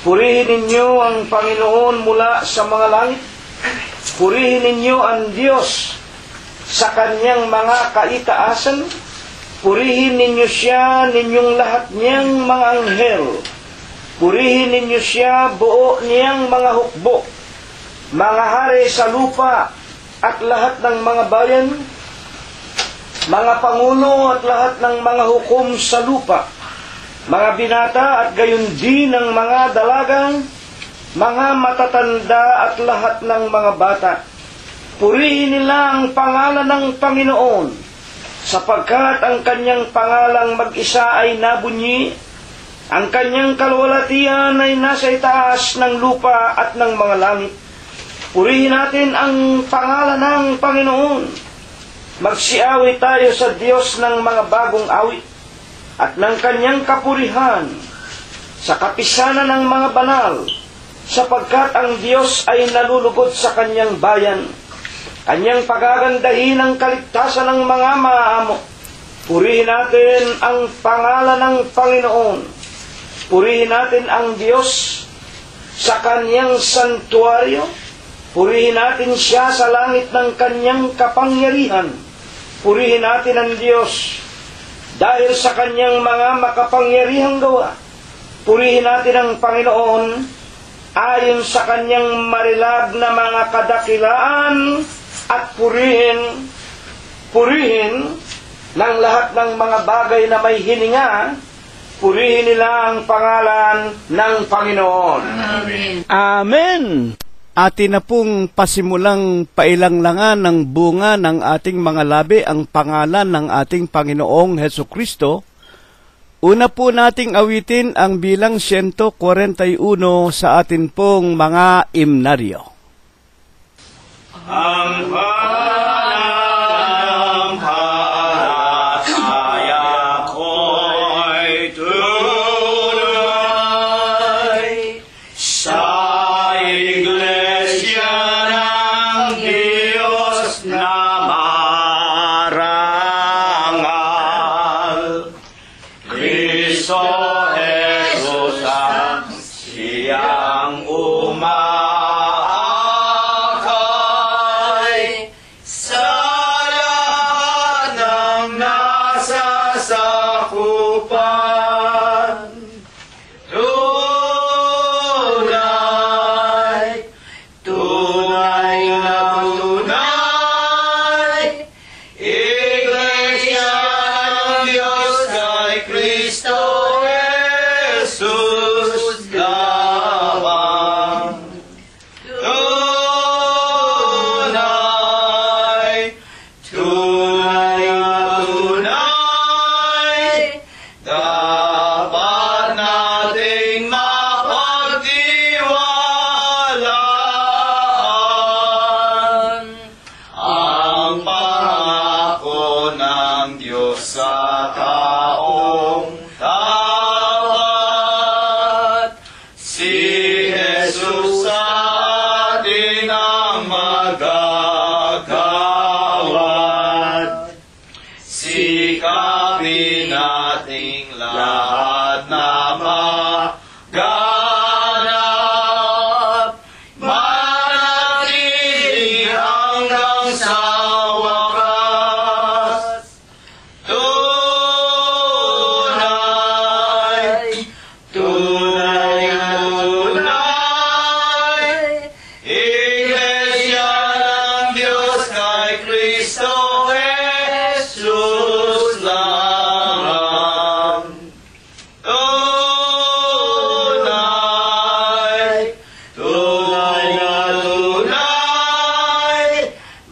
Purihin ninyo ang Panginoon mula sa mga langit. Purihin ninyo ang Diyos sa kanyang mga kaitaasan. Purihin ninyo siya, ninyong lahat niyang mga anghel. Purihin ninyo siya, buo niyang mga hukbo, mga hari sa lupa at lahat ng mga bayan, mga pangulo at lahat ng mga hukom sa lupa, mga binata at gayon din ng mga dalagang, mga matatanda at lahat ng mga bata. Purihin nila ang pangalan ng Panginoon, sapagkat ang kanyang pangalang mag-isa ay nabunyi, ang kanyang kalwalatian ay nasa itaas ng lupa at ng mga langit. Purihin natin ang pangalan ng Panginoon. Magsiawit tayo sa Diyos ng mga bagong awit at ng kanyang kapurihan sa kapisanan ng mga banal, sapagkat ang Diyos ay nalulugod sa kanyang bayan. Kanyang pagagandahin ang kaligtasan ng mga maaamo. Purihin natin ang pangalan ng Panginoon. Purihin natin ang Diyos sa kanyang santuaryo. Purihin natin siya sa langit ng kanyang kapangyarihan. Purihin natin ang Diyos dahil sa kanyang mga makapangyarihang gawa. Purihin natin ang Panginoon ayon sa kanyang marilag na mga kadakilaan, at purihin ng lahat ng mga bagay na may hininga. Purihin nila ang pangalan ng Panginoon. Amen. Amen. Atin na pong pasimulang pailanglangan ng bunga ng ating mga labi ang pangalan ng ating Panginoong Hesukristo. Una po nating awitin ang bilang 141 sa atin pong mga imnaryo. Ang pangalang palataya ko'y tunay sa iglesia Tunay, tunay, tunay, dapat nating mapagtiwalaan ang pangako ng Diyos sa taong tapat. Si Jesus sa atin ang magagawad. Sikapin nating lahat na maganap, manatili hanggang sa wakas. Tunay, tunay, tunay, Iglesia ng Diyos kay Kristo Jesus lamang. Tunay, tunay na tunay,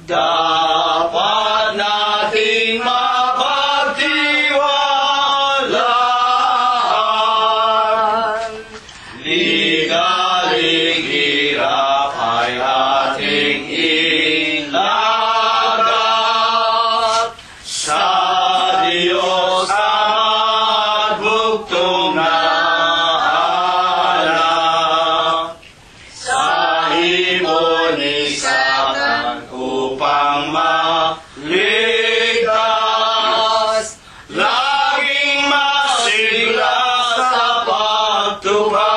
dapat nating mapagtiwalaan. Ligaling hirap ay ating ilagak sa Diyos ang magbugtong na anak. Sa imonisakan upang maligtas, laging masigla sa pagtupad.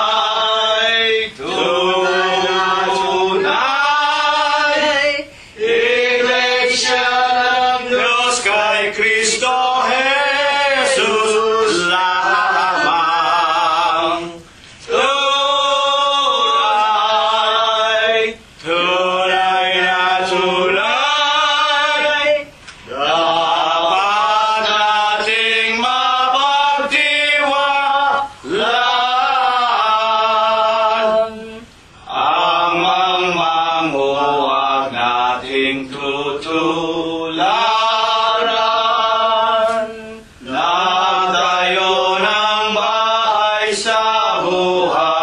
Tunay, tunay, Iglesia ng Diyos kay Kristo Jesus lamang. Tunay, tunay na tunay, dapat nating mapagtiwalaan. Ang mangmanghuwag nating tutularan, nagtayo ng bahay sa buhanginan.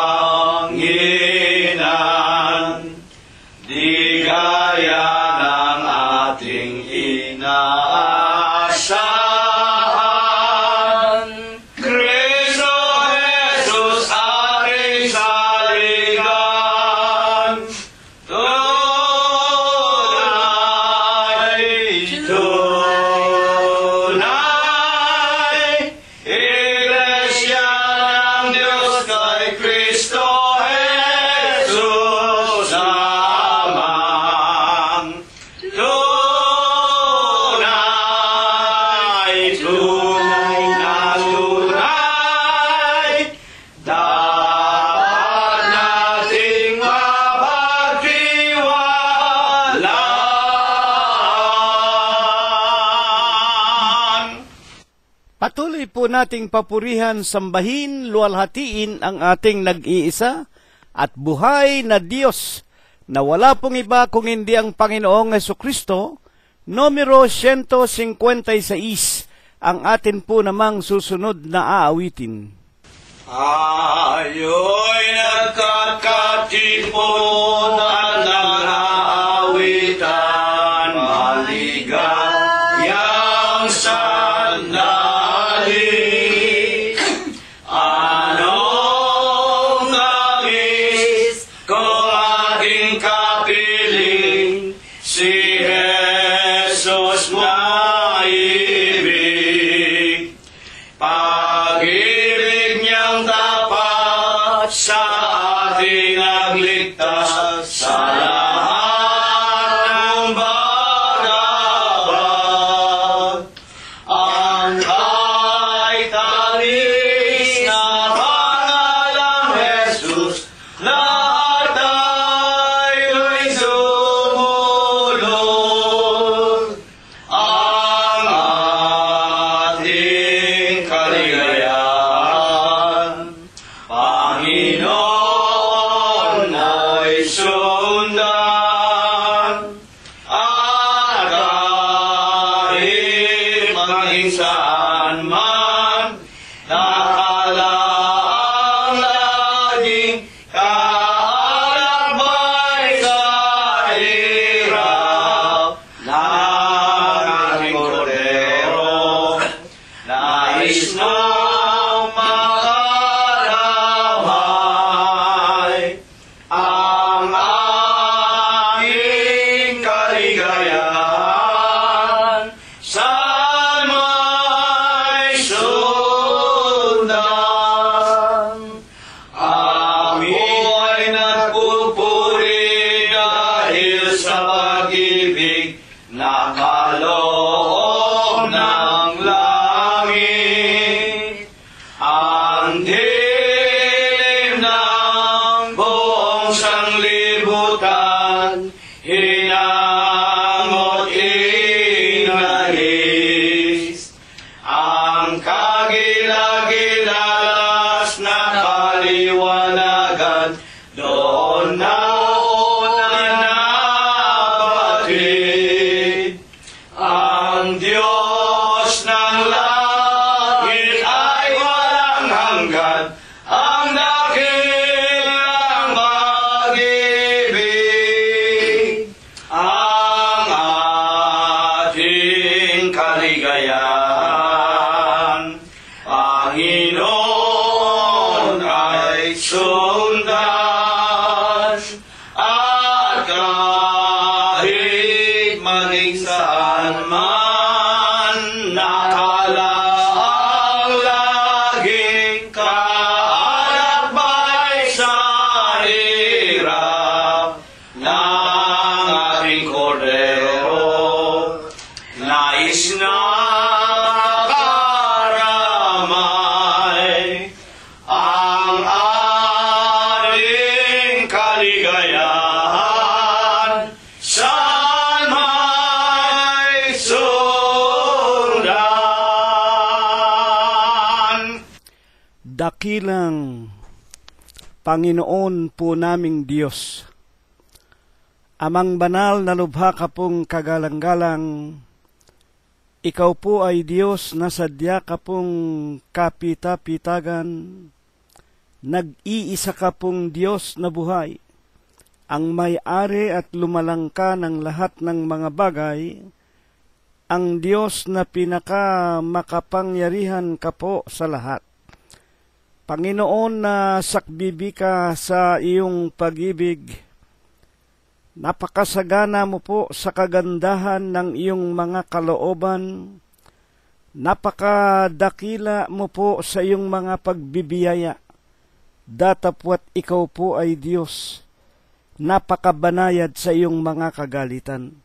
Di gaya ng ating inaasahan, Kristo Jesus ating saligan. Tunay, tunay, Iglesia ng Diyos kay Kristo Jesus lamang. Tunay, tunay na tunay, dapat nating mapagtiwalaan. Patuloy po nating papurihan, sambahin, luwalhatiin ang ating nag-iisa at buhay na Diyos na wala pong iba kung hindi ang Panginoong Hesukristo. Numero 156 ang atin po namang susunod na aawitin. Ayo'y nagkatipon at nag-aawitan, maligayang sandali. Anong nais kung ating kapiling, si Jesus na ibig. Pag-ibig niyang tapat sa ating nagligtas sa lahat ng bagabag. Ang kahit talis na pangalang Jesus, lahat tayo'y sumunod. Ang ating kaligayahan ng buong sanglibutan, hinangot inalis ang kagilagilas na kaliwanagan, doon na nabatid ang Diyos ng langit ay walang hanggan, ang dakilang pag-ibig, ang ating kaligayahan. Panginoon ay sundan, at kahit maging saan man, nakalaang laging kaalakbay sa hirap ng ating kordero. Nais na makaramay ang ating kaligayahan, saan may sundan. Dakilang Panginoon po naming Diyos, Amang banal na lubha ka pong kagalang-galang, ikaw po ay Diyos na sadya ka pong kapita-pitagan, nag-iisa ka pong Diyos na buhay, ang may-ari at lumalangka ng lahat ng mga bagay, ang Diyos na pinaka-makapangyarihan ka po sa lahat. Panginoon, na sakbibi ka sa iyong pag-ibig, napakasagana mo po sa kagandahan ng iyong mga kalooban, napakadakila mo po sa iyong mga pagbibiyaya, datapwat ikaw po ay Diyos, napakabanayad sa iyong mga kagalitan.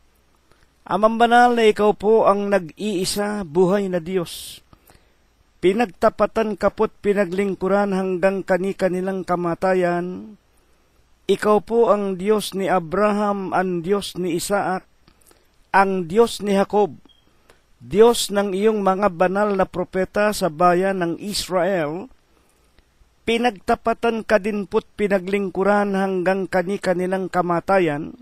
Amang banal na ikaw po ang nag-iisa buhay na Diyos, pinagtapatan kapot pinaglingkuran hanggang kani-kanilang kamatayan. Ikaw po ang Diyos ni Abraham, ang Diyos ni Isaac, ang Diyos ni Jacob, Diyos ng iyong mga banal na propeta sa bayan ng Israel. Pinagtapatan ka din po't pinaglingkuran hanggang kani-kanilang kamatayan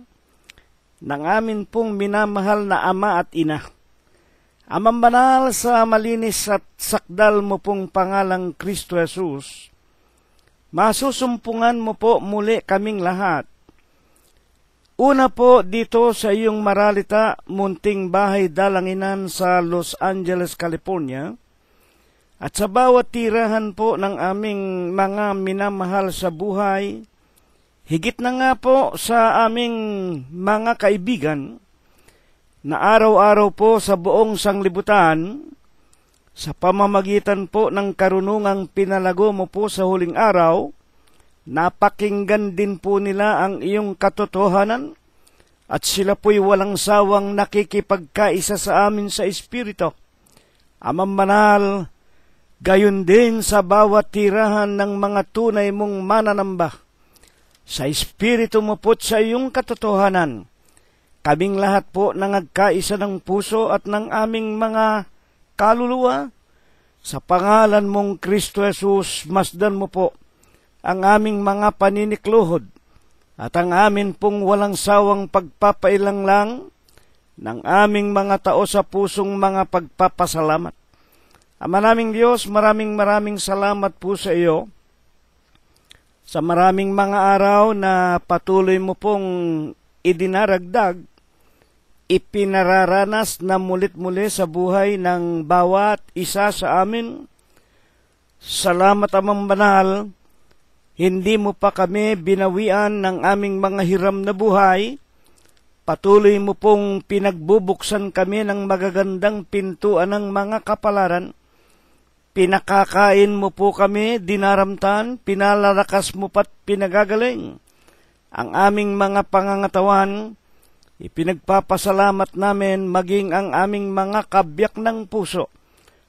ng amin pong minamahal na Ama at Ina. Amang banal, sa malinis at sakdal mo pong pangalang Kristo Jesus, masusumpungan mo po muli kaming lahat. Una po dito sa iyong Maralita, munting bahay dalanginan sa Los Angeles, California, at sa bawat tirahan po ng aming mga minamahal sa buhay, higit na nga po sa aming mga kaibigan, na araw-araw po sa buong sanglibutan, sa pamamagitan po ng karunungang pinalago mo po sa huling araw, napakinggan din po nila ang iyong katotohanan, at sila po'y walang sawang nakikipagkaisa sa amin sa Espiritu. Amang banal, gayon din sa bawat tirahan ng mga tunay mong mananamba, sa Espiritu mo po't sa iyong katotohanan, kaming lahat po nangagkaisa ng puso at ng aming mga kaluluwa. Sa pangalan mong Kristo Jesus, masdan mo po ang aming mga paninikluhod at ang amin pong walang sawang pagpapailang lang ng aming mga tao sa pusong mga pagpapasalamat. Ama naming Diyos, maraming salamat po sa iyo sa maraming mga araw na patuloy mo pong idinaragdag, ipinararanas na mulit-muli sa buhay ng bawat isa sa amin. Salamat, Amang banal, hindi mo pa kami binawian ng aming mga hiram na buhay. Patuloy mo pong pinagbubuksan kami ng magagandang pintuan ng mga kapalaran. Pinakakain mo po kami, dinaramtan, pinalalakas mo pa't pinagagaling ang aming mga pangangatawan. Ipinagpapasalamat namin maging ang aming mga kabyak ng puso,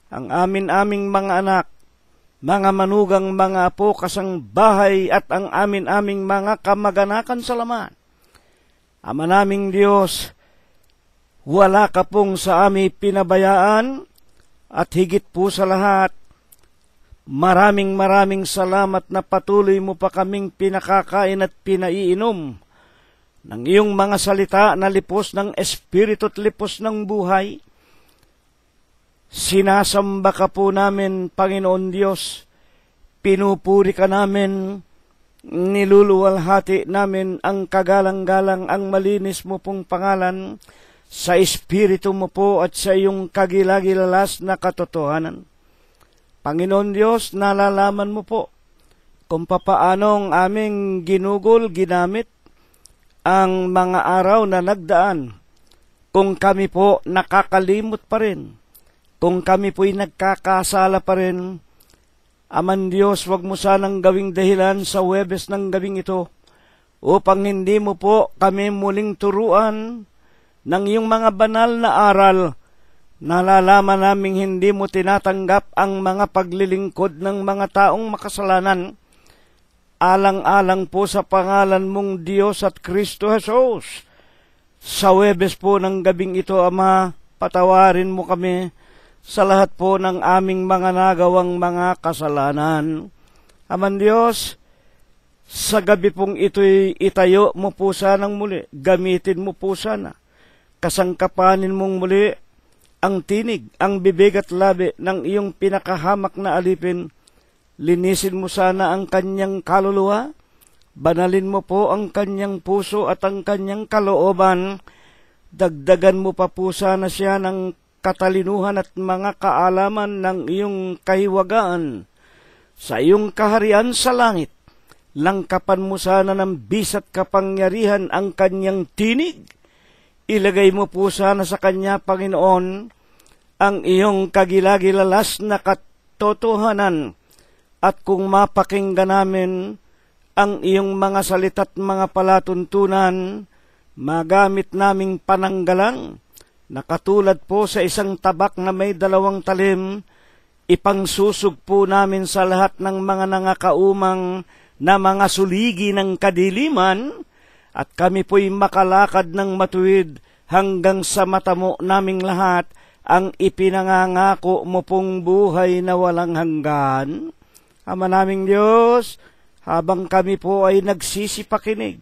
ang aming mga anak, mga manugang mga apo kasang bahay at ang amin-aming mga kamag-anakan sa laman. Ama naming Diyos, wala ka pong sa amin pinabayaan at higit po sa lahat, maraming salamat na patuloy mo pa kaming pinakakain at pinaiinom ng iyong mga salita na lipos ng Espiritu at lipos ng buhay. Sinasamba ka po namin, Panginoon Diyos. Pinupuri ka namin, niluluwalhati namin ang kagalang-galang, ang malinis mo pong pangalan sa Espiritu mo po at sa iyong kagilagilalas na katotohanan. Panginoon Diyos, nalalaman mo po kung papaanong aming ginamit ang mga araw na nagdaan. Kung kami po nakakalimot pa rin, kung kami po'y nagkakasala pa rin, Aman Diyos, wag mo sanang gawing dahilan sa Huwebes ng gabing ito upang hindi mo po kami muling turuan ng iyong mga banal na aral. Nalalaman naming hindi mo tinatanggap ang mga paglilingkod ng mga taong makasalanan. Alang-alang po sa pangalan mong Diyos at Kristo Jesus. Sa Huwebes po ng gabing ito, Ama, patawarin mo kami sa lahat po ng aming mga nagawang mga kasalanan. Aman Diyos, sa gabi pong ito'y itayo mo po sanang muli, gamitin mo po sana, kasangkapanin mong muli ang tinig, ang bibig at labi ng iyong pinakahamak na alipin. Linisin mo sana ang kanyang kaluluwa, banalin mo po ang kanyang puso at ang kanyang kalooban, dagdagan mo pa po sana siya ng katalinuhan at mga kaalaman ng iyong kahiwagaan sa iyong kaharian sa langit. Langkapan mo sana ng bisat kapangyarihan ang kanyang tinig. Ilagay mo po sana sa kanya, Panginoon, ang iyong kagilagilalas na katotohanan. At kung mapakinggan namin ang iyong mga salita't mga palatuntunan, magamit naming pananggalang, na katulad po sa isang tabak na may 2 talim, ipangsusog po namin sa lahat ng mga nangakaumang na mga suligi ng kadiliman, at kami po'y makalakad ng matuwid hanggang sa matamo naming lahat ang ipinangangako mo pong buhay na walang hanggan. Ama naming Diyos, habang kami po ay nagsisipakinig,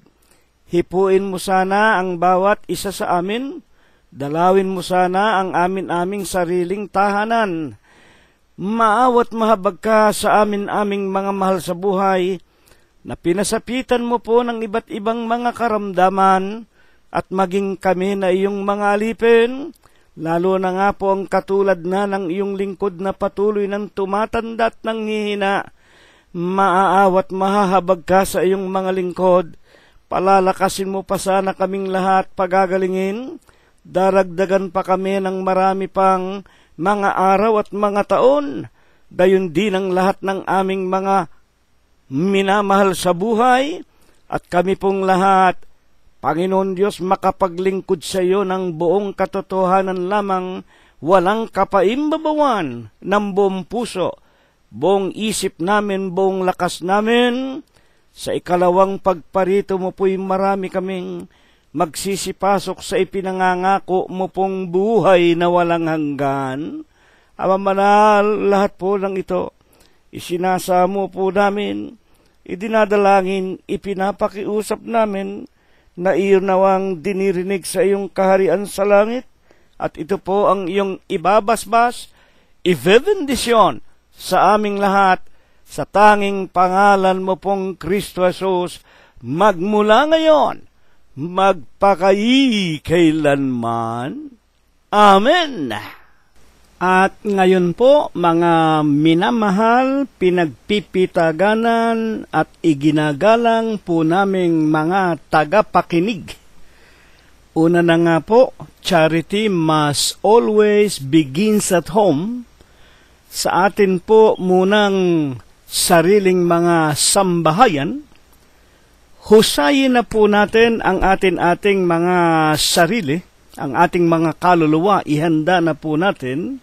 hipuin mo sana ang bawat isa sa amin. Dalawin mo sana ang amin-aming sariling tahanan. Maawat mahabag ka sa amin-aming mga mahal sa buhay, na pinasapitan mo po ng iba't ibang mga karamdaman, at maging kami na iyong mga alipin, lalo na nga po ang katulad na ng iyong lingkod na patuloy ng tumatanda at nanghihina. Maaawat mahahabag ka sa iyong mga lingkod, palalakasin mo pa sana kaming lahat pagagalingin. Daragdagan pa kami ng marami pang mga araw at mga taon, gayon din ang lahat ng aming mga minamahal sa buhay, at kami pong lahat, Panginoon Diyos, makapaglingkod sa iyo ng buong katotohanan lamang, walang kapaimbabawan ng buong puso, buong isip namin, buong lakas namin. Sa ikalawang pagparito mo po'y marami kaming magsisipasok sa ipinangangako mo pong buhay na walang hanggan. Ama Manal, lahat po ng ito, isinasamo po namin, idinadalangin, ipinapakiusap namin, na iyon nawang dinirinig sa iyong kaharian sa langit, at ito po ang iyong ibabasbas, ibebendisyon sa aming lahat, sa tanging pangalan mo pong Kristo Jesus, magmula ngayon, magpakailanman. Amen. At ngayon po, mga minamahal, pinagpipitaganan at iginagalang po naming mga tagapakinig. Una na nga po, charity must always begins at home. Sa atin po munang sariling mga sambahayan, husayin na po natin ang ating mga sarili, ang ating mga kaluluwa, ihanda na po natin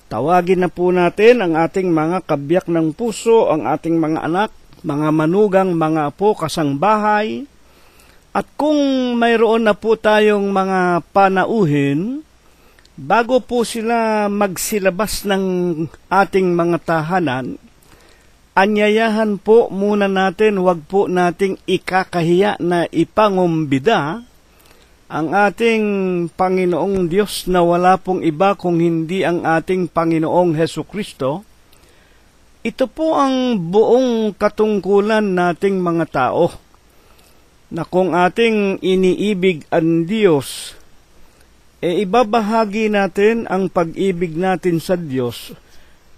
Tawagin na po natin ang ating mga kabiyak ng puso, ang ating mga anak, mga manugang, mga apo, kasangbahay. At kung mayroon na po tayong mga panauhin, bago po sila magsilabas ng ating mga tahanan, anyayahan po muna natin, wag po nating ikakahiya na ipangumbida ang ating Panginoong Diyos na wala pong iba kung hindi ang ating Panginoong Hesukristo. Ito po ang buong katungkulan nating mga tao, na kung ating iniibig ang Diyos, ibabahagi natin ang pag-ibig natin sa Diyos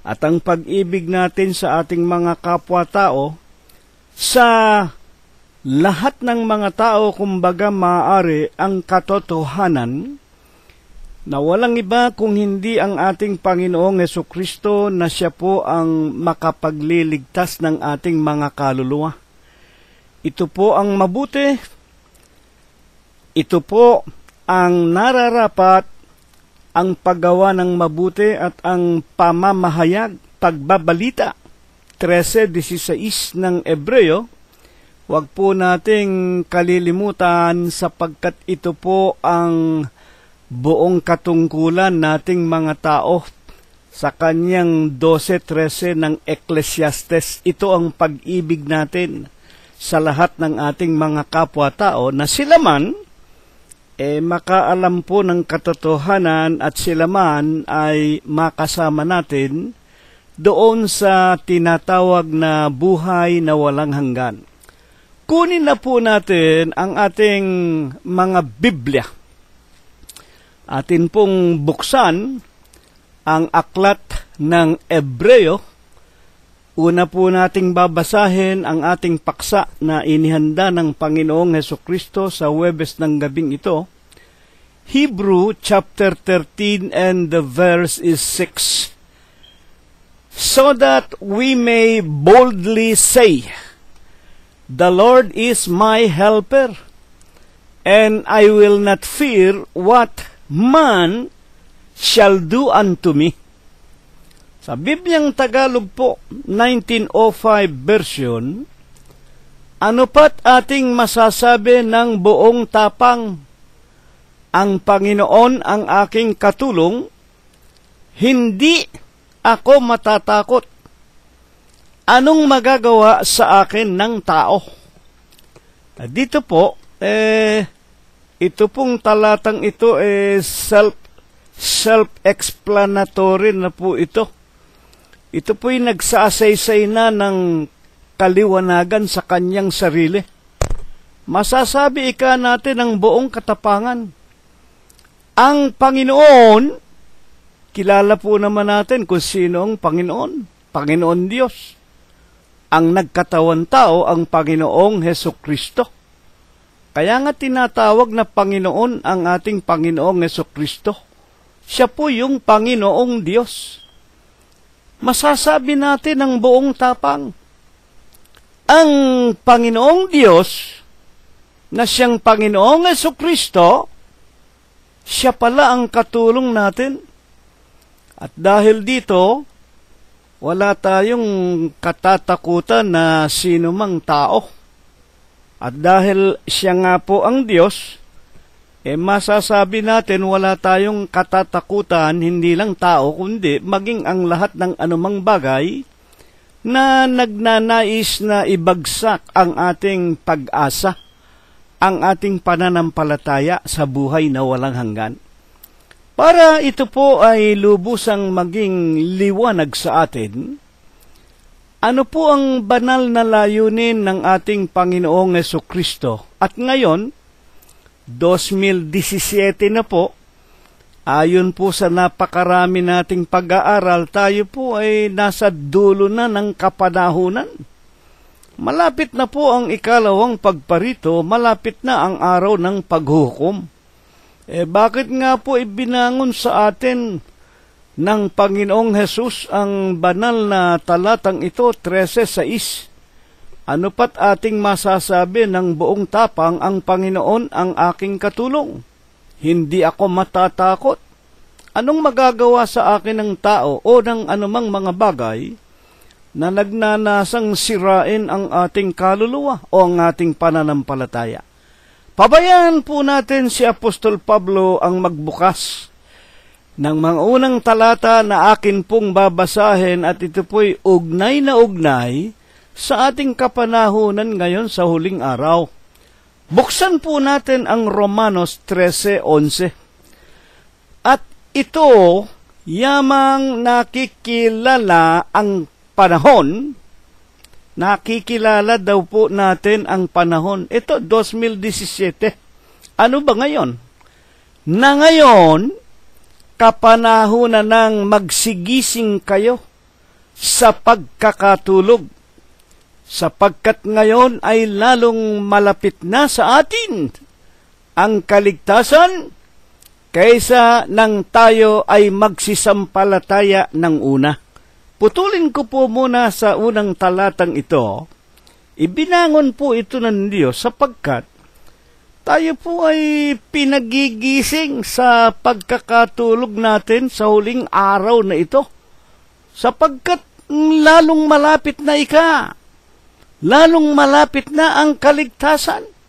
at ang pag-ibig natin sa ating mga kapwa-tao sa lahat ng mga tao, kumbaga maaari ang katotohanan na walang iba kung hindi ang ating Panginoong Hesukristo na siya po ang makapagliligtas ng ating mga kaluluwa. Ito po ang mabuti, ito po ang nararapat, ang paggawa ng mabuti at ang pamamahayag, pagbabalita. 13:16 ng Ebreo. Huwag po nating kalilimutan sapagkat ito po ang buong katungkulan nating mga tao sa kanyang 12:13 ng Ecclesiastes. Ito ang pag-ibig natin sa lahat ng ating mga kapwa-tao na sila man makaalam po ng katotohanan at sila man ay makasama natin doon sa tinatawag na buhay na walang hanggan. Kunin na po natin ang ating mga Biblia. Atin pong buksan ang aklat ng Ebreo. Una po nating babasahin ang ating paksa na inihanda ng Panginoong Hesukristo sa Huwebes ng gabing ito. Hebrew chapter 13 and the verse is 6. So that we may boldly say, The Lord is my helper, and I will not fear what man shall do unto me. Sa Bibliang Tagalog po, 1905 version, ano pat ating masasabi ng buong tapang? Ang Panginoon ang aking katulong, hindi ako matatakot. Anong magagawa sa akin ng tao? Dito po, ito pong talatang ito self-explanatory na po ito. Ito po'y nagsasaysay na ng kaliwanagan sa kanyang sarili. Masasabi ika natin ang buong katapangan. Ang Panginoon, kilala po naman natin kung sino ang Panginoon. Panginoon Diyos. Ang nagkatawan tao, ang Panginoong Hesukristo. Kaya nga tinatawag na Panginoon ang ating Panginoong Hesukristo. Siya po yung Panginoong Diyos. Masasabi natin ang buong tapang. Ang Panginoong Diyos, na siyang Panginoong Hesukristo, siya pala ang katulong natin. At dahil dito, wala tayong katatakutan na sino mang tao. At dahil siya nga po ang Diyos, masasabi natin wala tayong katatakutan, hindi lang tao, kundi maging ang lahat ng anumang bagay na nagnanais na ibagsak ang ating pag-asa, ang ating pananampalataya sa buhay na walang hanggan. Para ito po ay lubusang maging liwanag sa atin, ano po ang banal na layunin ng ating Panginoong Hesukristo? At ngayon, 2017 na po, ayon po sa napakarami nating pag-aaral, tayo po ay nasa dulo na ng kapanahunan. Malapit na po ang ikalawang pagparito, malapit na ang araw ng paghukom. Bakit nga po ibinangon sa atin ng Panginoong Hesus ang banal na talatang ito, 13:6? Ano pat ating masasabi ng buong tapang, ang Panginoon ang aking katulong. Hindi ako matatakot. Anong magagawa sa akin ng tao o ng anumang mga bagay na nagnanasang sirain ang ating kaluluwa o ang ating pananampalataya? Pabayaan po natin si Apostol Pablo ang magbukas ng mga unang talata na akin pong babasahin, at ito po'y ugnay na ugnay sa ating kapanahunan ngayon sa huling araw. Buksan po natin ang Romanos 13:11. At ito, yamang nakikilala ang panahon, nakikilala daw po natin ang panahon. Ito, 2017. Ano ba ngayon? Na ngayon, kapanahunan ng magsigising kayo sa pagkakatulog, sapagkat ngayon ay lalong malapit na sa atin ang kaligtasan kaysa nang tayo ay magsisampalataya ng una. Putulin ko po muna sa unang talatang ito. Ibinangon po ito ng Diyos sapagkat tayo po ay pinagigising sa pagkakatulog natin sa huling araw na ito. Sapagkat lalong malapit na lalong malapit na ang kaligtasan.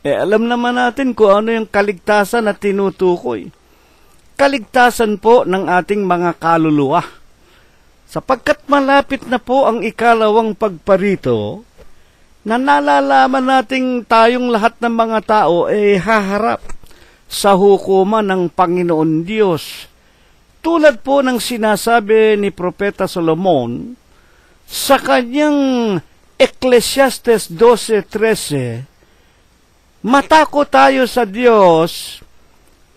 Alam naman natin kung ano yung kaligtasan na tinutukoy. Kaligtasan po ng ating mga kaluluwa. Sapagkat malapit na po ang ikalawang pagparito, na nalalaman nating tayong lahat ng mga tao ay haharap sa hukuman ng Panginoon Diyos. Tulad po ng sinasabi ni Propeta Solomon sa kanyang Ecclesiastes 12:13, matakot tayo sa Diyos,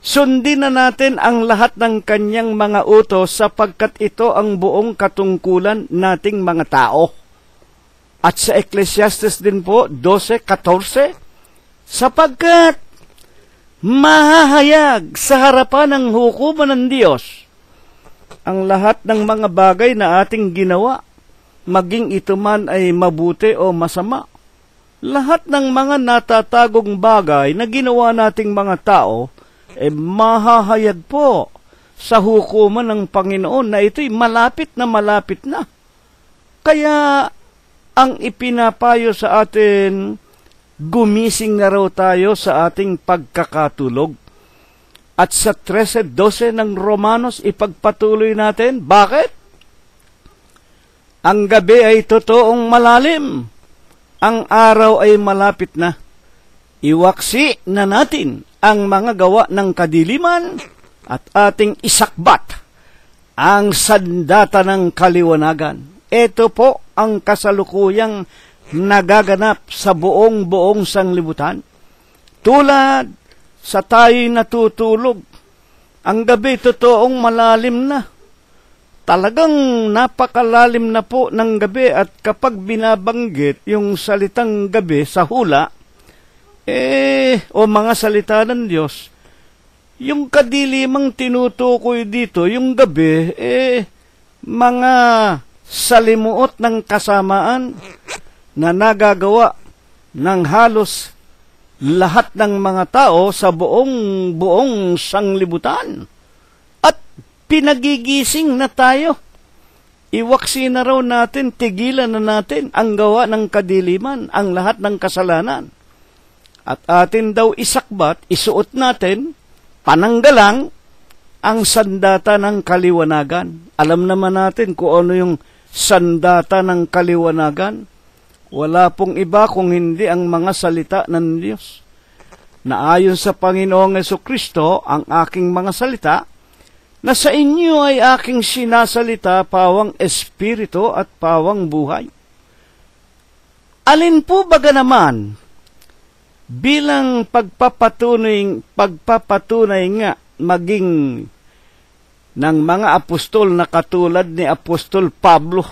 sundin na natin ang lahat ng kanyang mga utos sapagkat ito ang buong katungkulan nating mga tao. At sa Ecclesiastes din po, 12:14, sapagkat mahahayag sa harapan ng hukuman ng Diyos ang lahat ng mga bagay na ating ginawa, maging ito man ay mabuti o masama. Lahat ng mga natatagong bagay na ginawa nating mga tao, mahahayag po sa hukuman ng Panginoon na ito'y malapit na. Kaya ang ipinapayo sa atin, gumising na raw tayo sa ating pagkakatulog. At sa 13:12 ng Romanos, ipagpatuloy natin. Bakit? Ang gabi ay totoong malalim. Ang araw ay malapit na. Iwaksi na natin ang mga gawa ng kadiliman at ating isakbat ang sandata ng kaliwanagan. Ito po ang kasalukuyang nagaganap sa buong sanglibutan. Tulad sa tayo'y natutulog, ang gabi totoong malalim na. Talagang napakalalim na po ng gabi, at kapag binabanggit yung salitang gabi sa hula, o mga salita ng Diyos, yung kadilimang tinutukoy dito, yung gabi, mga salimuot ng kasamaan na nagagawa ng halos lahat ng mga tao sa buong sanglibutan. At pinagigising na tayo. Iwaksi na raw natin, tigilan na natin ang gawa ng kadiliman, ang lahat ng kasalanan. At atin daw isakbat, isuot natin, pananggalang, ang sandata ng kaliwanagan. Alam naman natin kung ano yung sandata ng kaliwanagan. Wala pong iba kung hindi ang mga salita ng Diyos. Na ayon sa Panginoong Jesucristo, ang aking mga salita, na sa inyo ay aking sinasalita, pawang espiritu at pawang buhay. Alin po baga naman, bilang pagpapatunay nga maging ng mga apostol na katulad ni Apostol Pablo,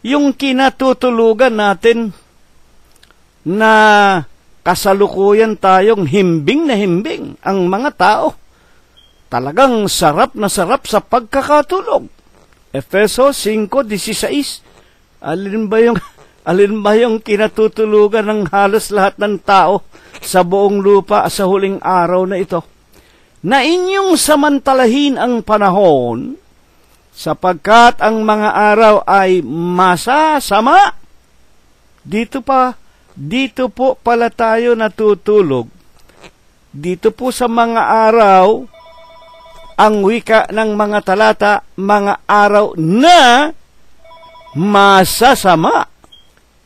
yung kinatutulugan natin na kasalukuyan tayong himbing na himbing ang mga tao. Talagang sarap na sarap sa pagkakatulog. Efeso 5:16. Alin ba yung kinatutulugan ng halos lahat ng tao sa buong lupa sa huling araw na ito? na inyong samantalahin ang panahon, sapagkat ang mga araw ay masasama. Dito po pala tayo natutulog. Dito po sa mga araw, ang wika ng mga talata, mga araw na masasama.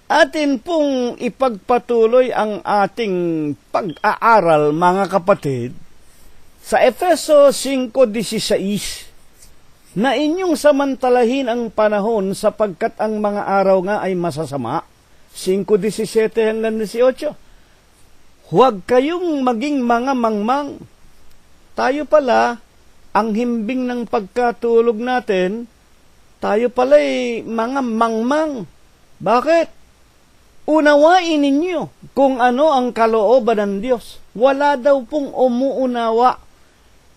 Atin pong ipagpatuloy ang ating pag-aaral, mga kapatid, sa Efeso 5:16, na inyong samantalahin ang panahon sapagkat ang mga araw nga ay masasama. 5:17 hanggang 18. Huwag kayong maging mga mangmang. Tayo pala, ang himbing ng pagkatulog natin, tayo pala'y mga mangmang. Bakit? Unawain ninyo kung ano ang kalooban ng Diyos. Wala daw pong umuunawa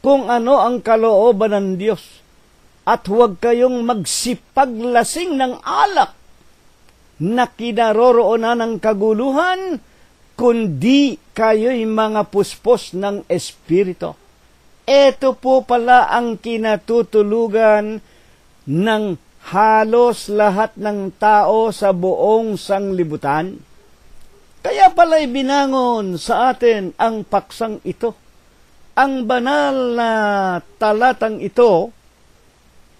kung ano ang kalooban ng Diyos. At huwag kayong magsipaglasing ng alak na kinaroroonan ng kaguluhan, kundi kayo'y mga puspos ng Espiritu. Ito po pala ang kinatutulugan ng halos lahat ng tao sa buong sanglibutan. Kaya pala'y binangon sa atin ang paksang ito. Ang banal na talatang ito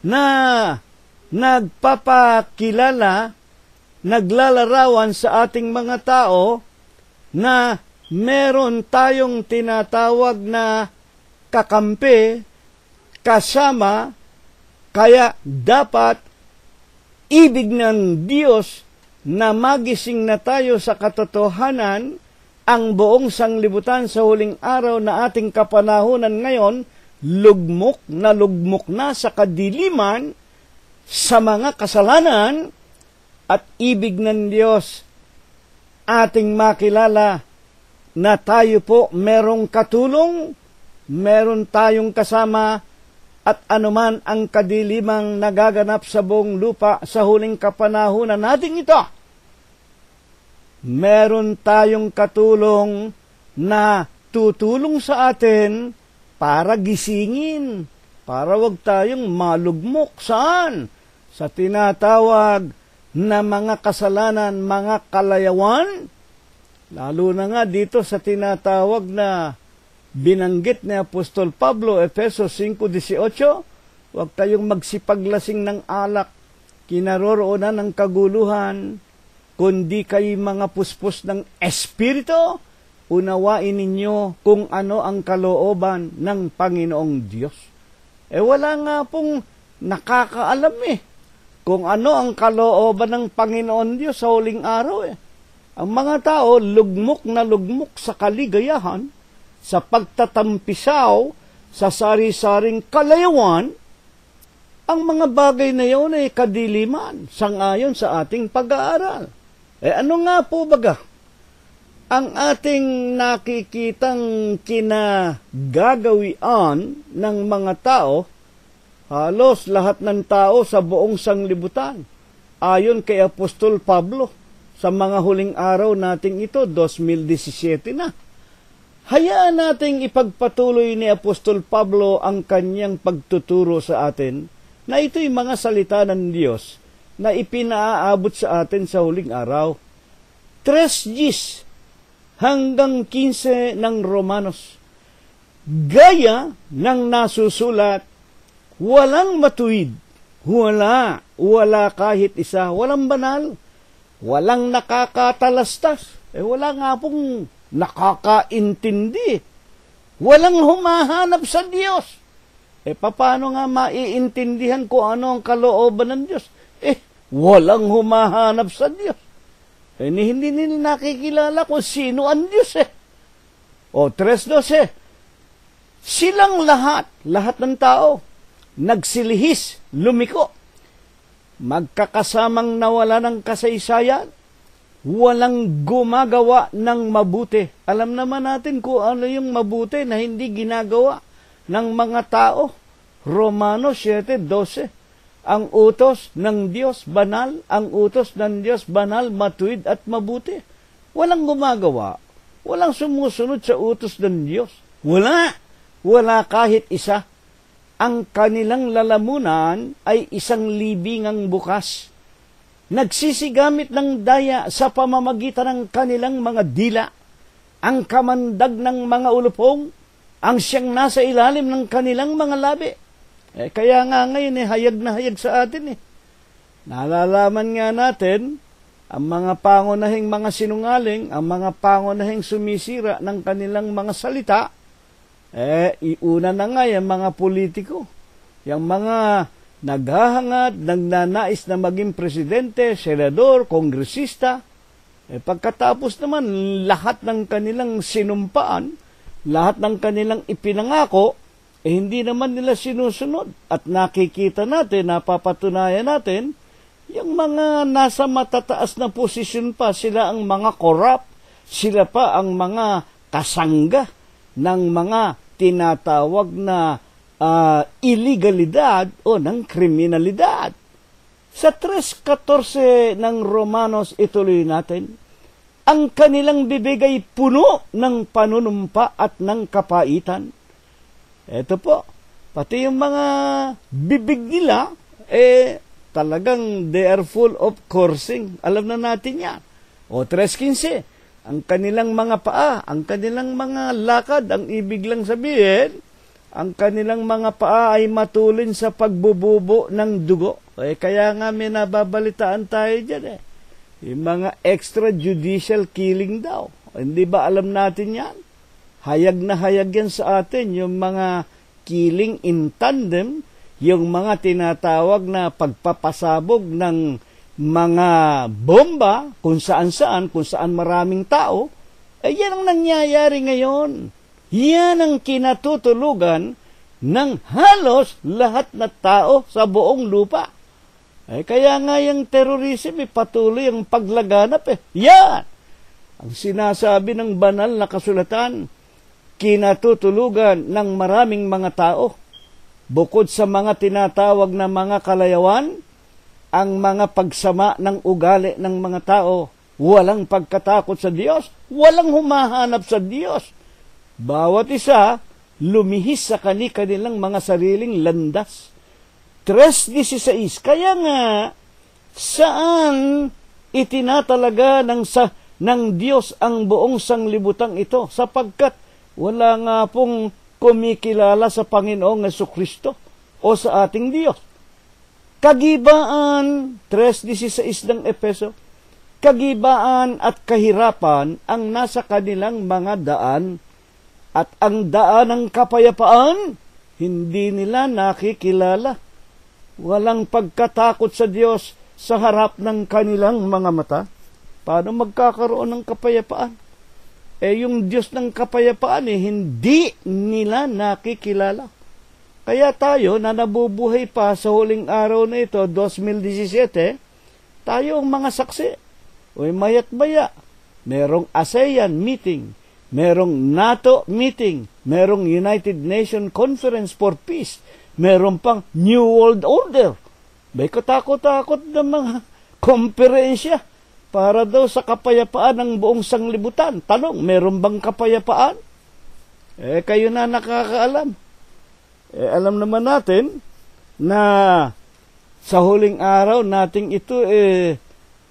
na nagpapakilala, naglalarawan sa ating mga tao na meron tayong tinatawag na kakampi, kasama, kaya dapat ibig ng Diyos na magising na tayo sa katotohanan ang buong sanglibutan sa huling araw na ating kapanahunan ngayon, lugmok na sa kadiliman, sa mga kasalanan, at ibig ng Diyos ating makilala na tayo po merong katulong, meron tayong kasama, at anuman ang kadilimang nagaganap sa buong lupa sa huling kapanahunan natin ito, meron tayong katulong na tutulong sa atin para gisingin, para wag tayong malugmok. Saan? Sa tinatawag na mga kasalanan, mga kalayawan, lalo na nga dito sa tinatawag na binanggit ni Apostol Pablo, Efeso 5:18, huwag kayong magsipaglasing ng alak, kinaroroonan ng kaguluhan, kundi kayo mga puspos ng Espiritu. Unawain ninyo kung ano ang kalooban ng Panginoong Diyos. Wala nga pong nakakaalam kung ano ang kalooban ng Panginoon Diyos sa huling araw. Ang mga tao, lugmok na lugmok sa kaligayahan, sa pagtatampisaw, sa sari-saring kalayawan. Ang mga bagay na yun ay kadiliman, sangayon sa ating pag-aaral. Ano nga po baga? Ang ating nakikitang kinagagawian ng mga tao, halos lahat ng tao sa buong sanglibutan, ayon kay Apostol Pablo, sa mga huling araw nating ito, 2017 na. Hayaan nating ipagpatuloy ni Apostol Pablo ang kanyang pagtuturo sa atin na ito'y mga salita ng Diyos na ipinaaabot sa atin sa huling araw. 3:10 hanggang 15 ng Romanos. Gaya ng nasusulat, walang matuwid, wala kahit isa, walang banal, walang nakakatalastas, wala nga pong nakakaintindi. Walang humahanap sa Diyos. Paano nga maiintindihan ko ano ang kalooban ng Diyos? Walang humahanap sa Diyos. Hindi nila nakikilala kung sino ang Diyos. 3:12. Silang lahat ng tao, nagsilihis, lumiko, magkakasamang nawala ng kasaysayan, walang gumagawa ng mabuti. Alam naman natin kung ano yung mabuti na hindi ginagawa ng mga tao. Romanos 7:12. Ang utos ng Diyos banal, ang utos ng Diyos banal, matuwid at mabuti. Walang gumagawa, walang sumusunod sa utos ng Diyos. Wala. Wala kahit isa. Ang kanilang lalamunan ay isang libingang bukas. Nagsisigamit ng daya sa pamamagitan ng kanilang mga dila. Ang kamandag ng mga ulupong, ang siyang nasa ilalim ng kanilang mga labi. Kaya nga ngayon, hayag na hayag sa atin. Nalalaman nga natin, ang mga pangunahing mga sinungaling, ang mga pangunahing sumisira ng kanilang mga salita, iuna na nga yung mga politiko, yung mga naghahangad, nagnanais na maging presidente, senador, kongresista. Pagkatapos naman, lahat ng kanilang sinumpaan, lahat ng kanilang ipinangako, hindi naman nila sinusunod. At nakikita natin, napapatunayan natin, yung mga nasa matataas na posisyon pa, sila ang mga corrupt, sila pa ang mga kasangga ng mga tinatawag na illegalidad o ng kriminalidad. Sa 3:14 ng Romanos, ituloy natin, ang kanilang bibig ay puno ng panunumpa at ng kapaitan. Ito po, pati yung mga bibig nila, talagang they are full of cursing. Alam na natin yan. O 3:15, ang kanilang mga paa, ang kanilang mga lakad, ang ibig lang sabihin, ang kanilang mga paa ay matulin sa pagbububo ng dugo. Kaya nga may nababalitaan tayo dyan. Yung mga extrajudicial killing daw. Hindi ba alam natin yan? Hayag na hayag yan sa atin, yung mga killing in tandem, yung mga tinatawag na pagpapasabog ng mga bomba kung saan maraming tao, yan ang nangyayari ngayon. Yan ang kinatutulugan ng halos lahat na tao sa buong lupa. Kaya nga yung terrorism, patuloy ang paglaganap. Yan! Ang sinasabi ng banal na kasulatan, kinatutulugan ng maraming mga tao. Bukod sa mga tinatawag na mga kalayawan, ang mga pagsama ng ugali ng mga tao, walang pagkatakot sa Diyos, walang humahanap sa Diyos. Bawat isa, lumihis sa kanilang mga sariling landas. 3:16, kaya nga, saan itinatalaga ng Diyos ang buong sanglibutang ito? Sapagkat wala nga pong kumikilala sa Panginoong Jesucristo o sa ating Diyos. Kagibaan, 3:16 ng Efeso, kagibaan at kahirapan ang nasa kanilang mga daan, at ang daan ng kapayapaan, hindi nila nakikilala. Walang pagkatakot sa Diyos sa harap ng kanilang mga mata. Paano magkakaroon ng kapayapaan? Yung Diyos ng kapayapaan, hindi nila nakikilala. Kaya tayo na nabubuhay pa sa huling araw na ito, 2017, tayo ang mga saksi. Mayat maya, merong ASEAN meeting, merong NATO meeting, merong United Nations Conference for Peace, meron pang New World Order. May katakot-takot na mga komperensya para daw sa kapayapaan ng buong sanglibutan. Tanong, meron bang kapayapaan? Kayo na nakakaalam. Alam naman natin na sa huling araw nating ito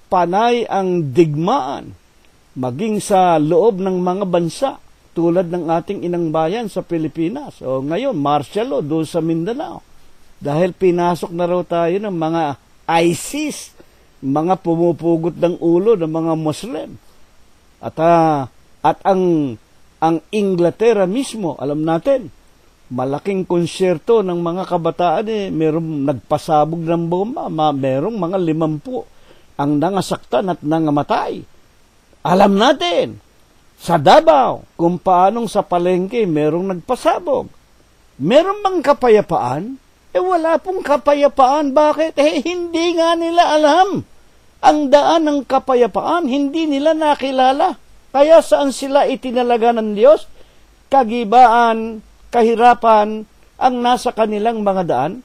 panay ang digmaan maging sa loob ng mga bansa tulad ng ating inang bayan sa Pilipinas. Ngayon, martial law doon sa Mindanao. Dahil pinasok na raw tayo ng mga ISIS, mga pumupugot ng ulo ng mga Muslim. At ang Inglaterra mismo, alam natin, malaking konsyerto ng mga kabataan, merong nagpasabog ng bomba, merong mga 50 ang nangasaktan at nangamatay. Alam natin, sa Davao, kung paanong sa palengke merong nagpasabog. Meron bang kapayapaan? Wala pong kapayapaan. Bakit? Hindi nga nila alam. Ang daan ng kapayapaan, hindi nila nakilala. Kaya saan sila itinalaga ng Diyos? Kagibaan, kahirapan, ang nasa kanilang mga daan.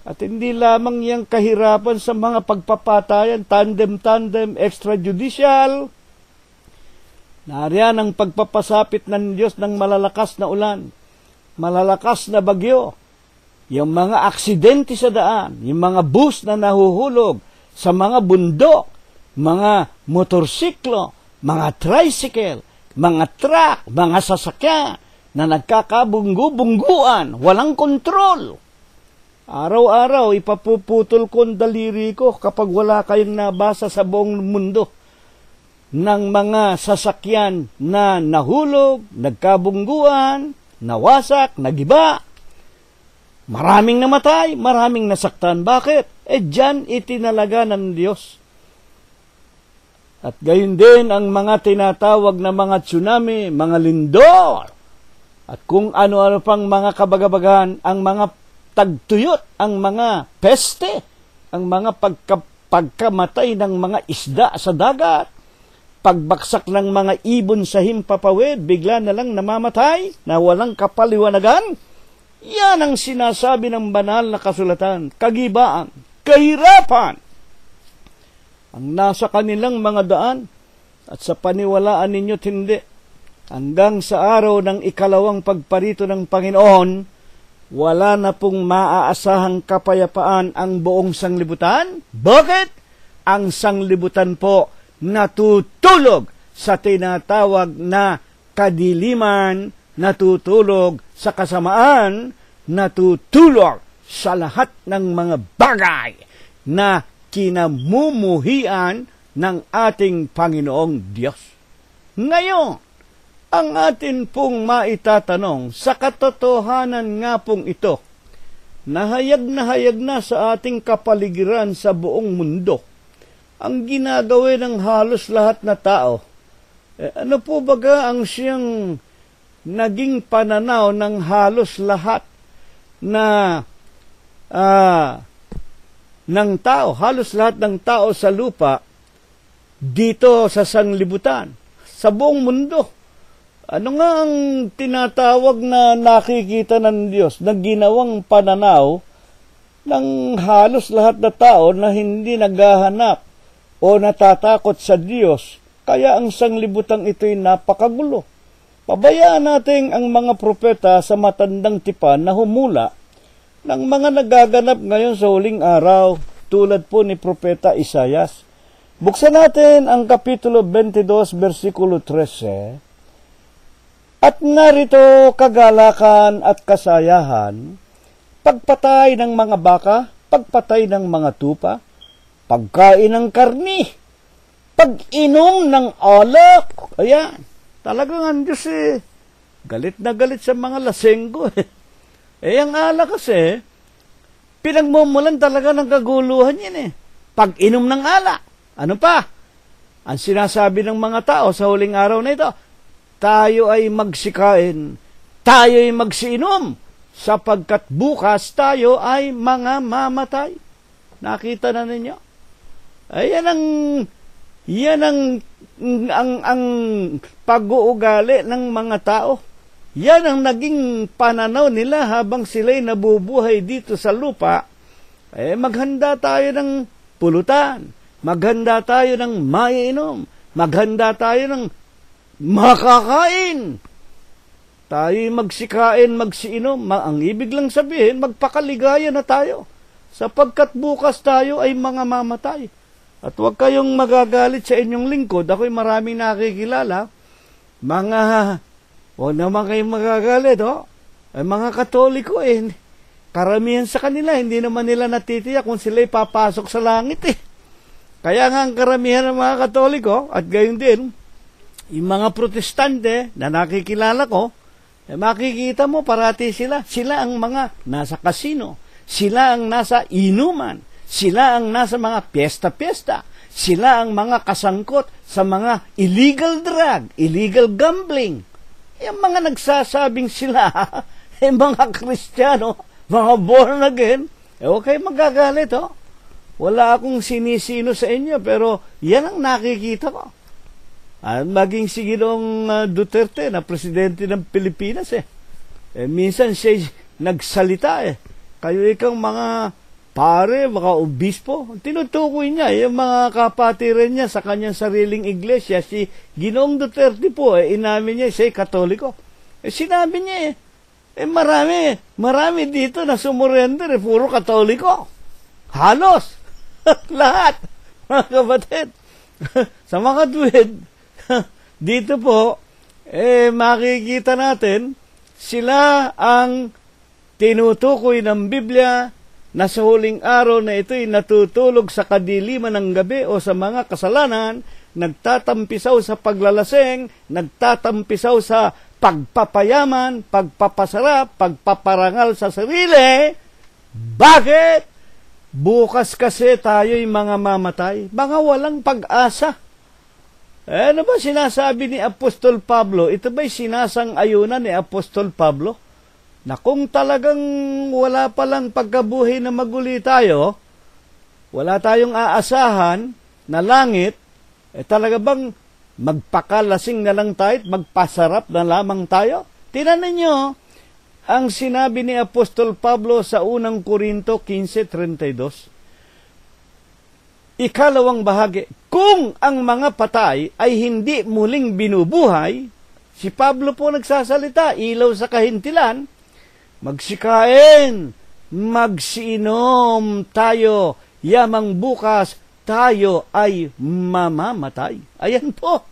At hindi lamang yung kahirapan sa mga pagpapatayan, tandem, extrajudicial. Nariyan ang pagpapasapit ng Diyos ng malalakas na ulan. malalakas na bagyo, yung mga aksidente sa daan, yung mga bus na nahuhulog sa mga bundok, mga motorsiklo, mga tricycle, mga truck, mga sasakyan na nagkakabunggu-bungguan, walang kontrol. Araw-araw, ipapuputol ko ang daliri ko kapag wala kayong nabasa sa buong mundo ng mga sasakyan na nahulog, nagkabungguan, nawasak, nagiba. Maraming namatay, maraming nasaktan. Bakit? Diyan itinalaga ng Diyos. At gayon din ang mga tinatawag na mga tsunami, mga lindol, at kung ano-ano pang mga kabagabagahan, ang mga tagtuyot, ang mga peste, ang mga pagkamatay ng mga isda sa dagat, pagbaksak ng mga ibon sa himpapawid, bigla na lang namamatay, na walang kapaliwanagan. Yan ang sinasabi ng banal na kasulatan, kagibaan, kahirapan, ang nasa kanilang mga daan, at sa paniwalaan ninyo't hindi. Hanggang sa araw ng ikalawang pagparito ng Panginoon, wala na pong maaasahang kapayapaan ang buong sanglibutan. Bakit? Ang sanglibutan po natutulog sa tinatawag na kadiliman, natutulog sa kasamaan, natutulog sa lahat ng mga bagay na kinamumuhian ng ating Panginoong Diyos. Ngayon, ang atin pong maitatanong, sa katotohanan nga pong ito, nahayag na sa ating kapaligiran sa buong mundo, ang ginagawin ng halos lahat na tao. Ano po baga ang siyang naging pananaw ng halos lahat na ng tao, halos lahat ng tao sa lupa, dito sa sanlibutan, sa buong mundo? Ano nga ang tinatawag na nakikita ng Diyos na ginawang pananaw ng halos lahat na tao na hindi naghahanap o natatakot sa Diyos? Kaya ang sanglibutang ito'y napakagulo. Pabayaan natin ang mga propeta sa matandang tipan na humula ng mga nagaganap ngayon sa huling araw, tulad po ni Propeta Isaias. Buksan natin ang Kapitulo 22, versikulo 13. At narito kagalakan at kasayahan, pagpatay ng mga baka, pagpatay ng mga tupa, pagkain ng karni, pag-inom ng alak. Ayan, talagang ang Diyos galit na galit sa mga lasenggo. Ang alak kasi, pinagmumulan talaga ng kaguluhan yan Pag-inom ng alak. Ano pa? Ang sinasabi ng mga tao sa huling araw na ito, tayo ay magsikain, tayo ay magsiinom, sapagkat bukas tayo ay mga mamatay. Nakita na ninyo? Yan ang pag-uugali ng mga tao. Yan ang naging pananaw nila habang sila'y nabubuhay dito sa lupa. Maghanda tayo ng pulutan, maghanda tayo ng maiinom, maghanda tayo ng makakain. Tayo magsikain, magsiinom. Ang ibig lang sabihin, magpakaligaya na tayo. Sapagkat bukas tayo ay mga mamatay. At huwag kayong magagalit sa inyong lingkod. Ako'y maraming nakikilala. Huwag naman kayong magagalit, Ay mga Katoliko, karamihan sa kanila, hindi naman nila natitiyak kung sila'y papasok sa langit, Kaya nga ang karamihan ng mga Katoliko, at gayon din, yung mga Protestante na nakikilala ko, makikita mo parati sila. Sila ang mga nasa kasino. Sila ang nasa inuman. Sila ang nasa mga piyesta-piyesta. Sila ang mga kasangkot sa mga illegal drug, illegal gambling. Yung mga nagsasabing sila, mga Kristiyano, mga born again, okay magagalit, Wala akong sinisino sa inyo, pero yan ang nakikita ko. At maging si Ginoong Duterte na presidente ng Pilipinas minsan siya nagsalita kayo ikang mga pare, mga obispo, tinutukoy niya yung mga kapatiran niya sa kanyang sariling iglesia. Si Ginoong Duterte po inamin niya siya'y Katoliko. Sinabi niya Marami dito na sumurrender, puro Katoliko. Halos. Lahat. Mga kapatid. Sa mga tuwid, dito po, makikita natin, sila ang tinutukoy ng Biblia na sa huling araw na ito'y natutulog sa kadiliman ng gabi o sa mga kasalanan, nagtatampisaw sa paglalaseng, nagtatampisaw sa pagpapayaman, pagpapasarap, pagpaparangal sa sarili. Bakit? Bukas kasi tayo'y mga mamatay, mga walang pag-asa. Ano ba sinasabi ni Apostol Pablo? Ito ba'y sinasang-ayunan ni Apostol Pablo? Na kung talagang wala palang pagkabuhay na maguli tayo, wala tayong aasahan na langit, talaga bang magpakalasing na lang tayo at magpasarap na lamang tayo? Tinanan nyo, ang sinabi ni Apostol Pablo sa unang Korinto 15:32, ikalawang bahagi, kung ang mga patay ay hindi muling binubuhay, si Pablo po nagsasalita, ilaw sa kahintilan, magsikain, magsiinom tayo, yamang bukas tayo ay mamamatay. Ayan po.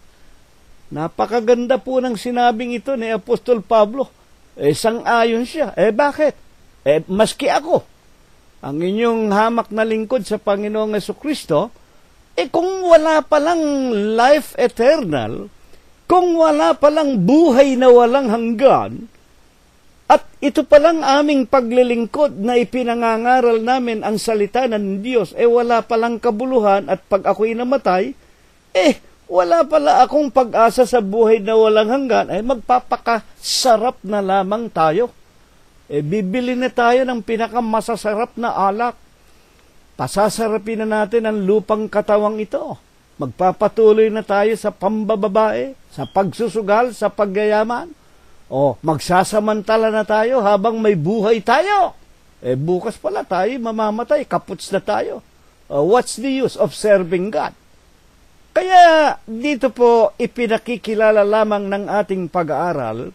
Napakaganda po ng sinabing ito ni Apostol Pablo. Sang-ayon siya. Bakit? Maski ako, ang inyong hamak na lingkod sa Panginoong Jesucristo, kung wala palang life eternal, kung wala palang buhay na walang hanggan, at ito palang aming paglilingkod na ipinangangaral namin ang salita ng Diyos, wala palang kabuluhan at pag ako'y namatay, wala pala akong pag-asa sa buhay na walang hanggan, magpapakasarap na lamang tayo. Bibili na tayo ng pinakamasasarap na alak. Pasasarapin na natin ang lupang katawang ito. Magpapatuloy na tayo sa pambababae, sa pagsusugal, sa pagyayaman. Magsasamantala na tayo habang may buhay tayo. Bukas pala tayo mamamatay, kaputs na tayo. What's the use of serving God? Kaya dito po ipinakikilala lamang ng ating pag-aaral,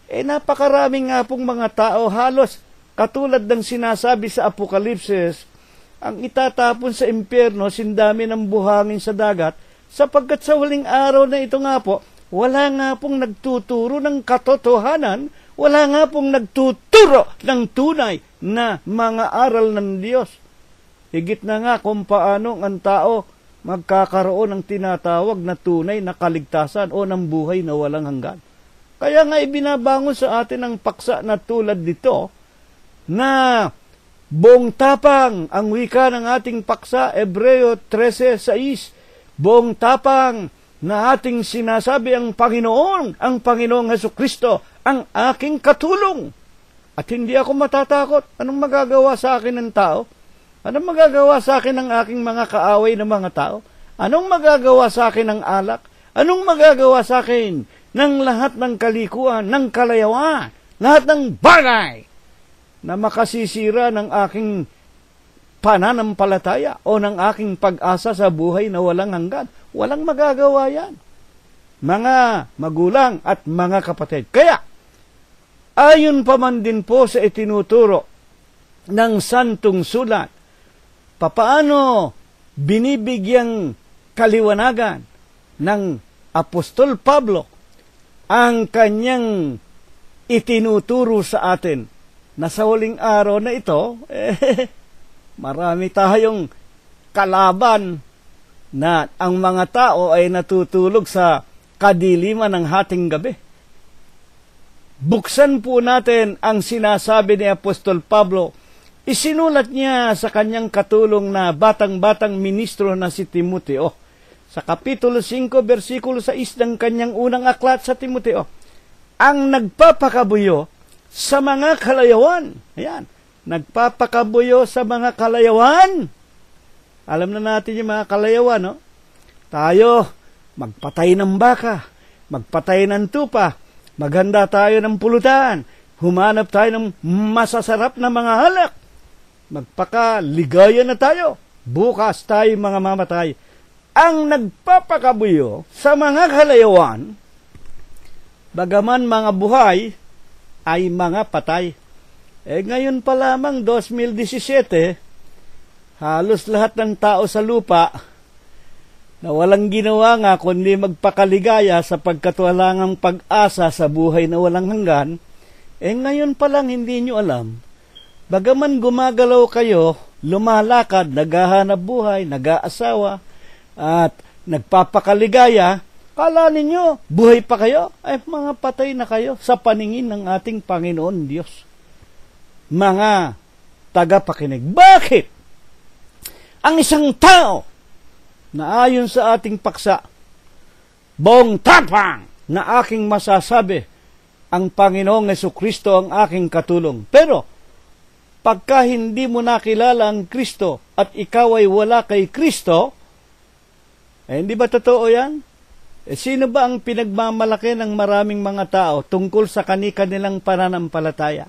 napakaraming nga pong mga tao, halos katulad ng sinasabi sa Apokalipsis, ang itatapon sa impyerno, sindami ng buhangin sa dagat, sapagkat sa huling araw na ito nga po, wala nga pong nagtuturo ng katotohanan, wala nga pong nagtuturo ng tunay na mga aral ng Diyos. Higit na nga kung paano ang tao magkakaroon ng tinatawag na tunay na kaligtasan o ng buhay na walang hanggan. Kaya nga ibinabangon sa atin ang paksa na tulad dito na buong tapang ang wika ng ating paksa, Hebreo 13:6, buong tapang na ating sinasabi ang Panginoong Jesucristo, ang aking katulong. At hindi ako matatakot. Anong magagawa sa akin ng tao? Anong magagawa sa akin ng aking mga kaaway na mga tao? Anong magagawa sa akin ng alak? Anong magagawa sa akin ng lahat ng kalikuan, ng kalayawan, lahat ng bagay na makasisira ng aking pananampalataya o ng aking pag-asa sa buhay na walang hanggan? Walang magagawa yan, mga magulang at mga kapatid. Kaya, ayon pa man din po sa itinuturo ng Santong Sulat, papaano binibigyang kaliwanagan ng Apostol Pablo ang kanyang itinuturo sa atin na sa huling araw na ito, marami tayong kalaban na ang mga tao ay natutulog sa kadiliman ng hating gabi. Buksan po natin ang sinasabi ni Apostol Pablo. Isinulat niya sa kanyang katulong na batang-batang ministro na si Timoteo. Sa Kapitulo 5, versikulo 6 ng kanyang unang aklat sa Timoteo. Ang nagpapakabuyo sa mga kalayawan. Ayan, nagpapakabuyo sa mga kalayawan. Alam na natin yung mga kalayawan, no? Tayo, magpatay ng baka, magpatay ng tupa, maghanda tayo ng pulutan, humanap tayo ng masasarap na mga halak, magpakaligaya na tayo, bukas tayo mga mamatay. Ang nagpapakabuyo sa mga kalayawan, bagaman mga buhay, ay mga patay. Ngayon pa lamang, 2017, halos lahat ng tao sa lupa na walang ginawa nga kundi magpakaligaya sapagkat walang pag-asa sa buhay na walang hanggan, ngayon pa lang hindi nyo alam. Bagaman gumagalaw kayo, lumalakad, naghahanap buhay, nag-aasawa, at nagpapakaligaya, kala ninyo, buhay pa kayo? Mga patay na kayo sa paningin ng ating Panginoon Diyos. Mga tagapakinig. Bakit? Ang isang tao na ayon sa ating paksa, buong tapang na aking masasabi, ang Panginoong Jesucristo ang aking katulong. Pero, pagka hindi mo nakilala ang Kristo at ikaw ay wala kay Kristo, hindi ba totoo yan? Sino ba ang pinagmamalaki ng maraming mga tao tungkol sa kanilang pananampalataya?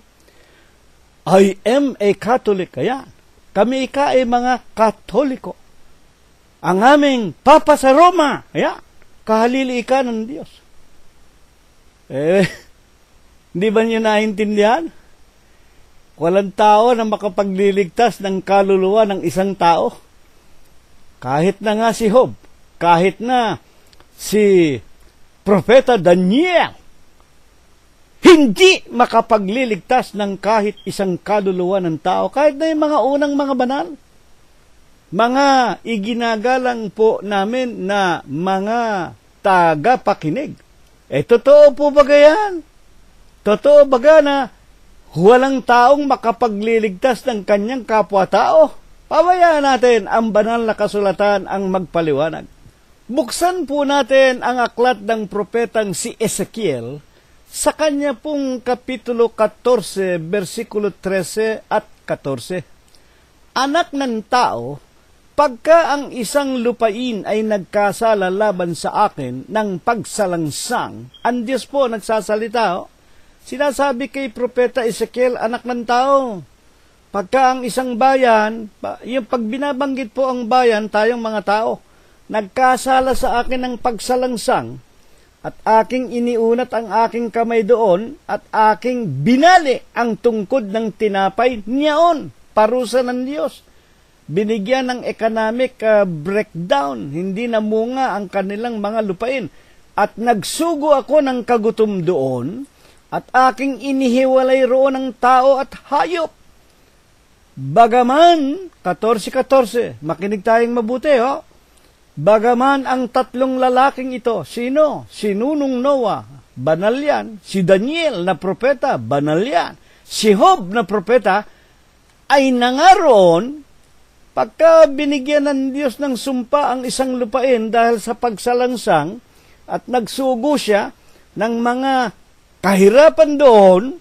I am a Catholic. Ayan. Kami ay mga Katoliko. Ang aming Papa sa Roma, ayan, kahalili ka ng Diyos. Hindi ba niyo naintindihan? Walang tao na makapagliligtas ng kaluluwa ng isang tao. Kahit na nga si Job, kahit na si Propeta Daniel, hindi makapagliligtas ng kahit isang kaluluwa ng tao, kahit na yung mga unang mga banal. Mga iginagalang po namin na mga tagapakinig. Totoo po ba yan? Totoo ba na walang taong makapagliligtas ng kanyang kapwa-tao? Pabayaan natin ang banal na kasulatan ang magpaliwanag. Buksan po natin ang aklat ng propetang si Ezekiel sa kanya pong kapitulo 14, versikulo 13 at 14. Anak ng tao, pagka ang isang lupain ay nagkasala laban sa akin ng pagsalangsang, ang Diyos po nagsasalita, sinasabi kay propeta Ezekiel, anak ng tao, pagka ang isang bayan, yung pag binabanggit po ang bayan, tayong mga tao, nagkasala sa akin ng pagsalangsang, at aking iniunat ang aking kamay doon, at aking binali ang tungkod ng tinapay niyaon, parusa ng Diyos. Binigyan ng economic breakdown, hindi namunga ang kanilang mga lupain, at nagsugo ako ng kagutom doon, at aking inihiwalay roon ng tao at hayop. Bagaman, 14-14, makinig tayong mabuti, Bagaman ang tatlong lalaking ito, sino? Si Nunong Noah, banal yan. Si Daniel na propeta, banal yan. Si Job na propeta, ay nangaroon, pagka binigyan ng Diyos ng sumpa ang isang lupain dahil sa pagsalangsang, at nagsugo siya ng mga kahirapan doon,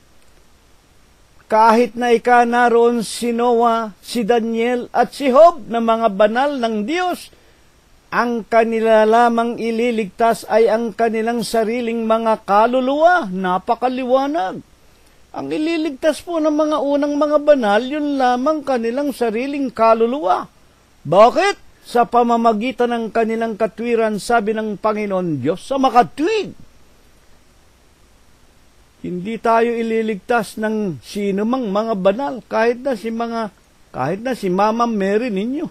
kahit na naroon si Noah, si Daniel, at si Job na mga banal ng Diyos, ang kanila lamang ililigtas ay ang kanilang sariling mga kaluluwa. Napakaliwanag. Ang ililigtas po ng mga unang mga banal, yun lamang kanilang sariling kaluluwa. Bakit? Sa pamamagitan ng kanilang katwiran, sabi ng Panginoon Diyos, sa makatwid. Hindi tayo ililigtas ng sino mang mga banal, kahit na si Mama Mary ninyo,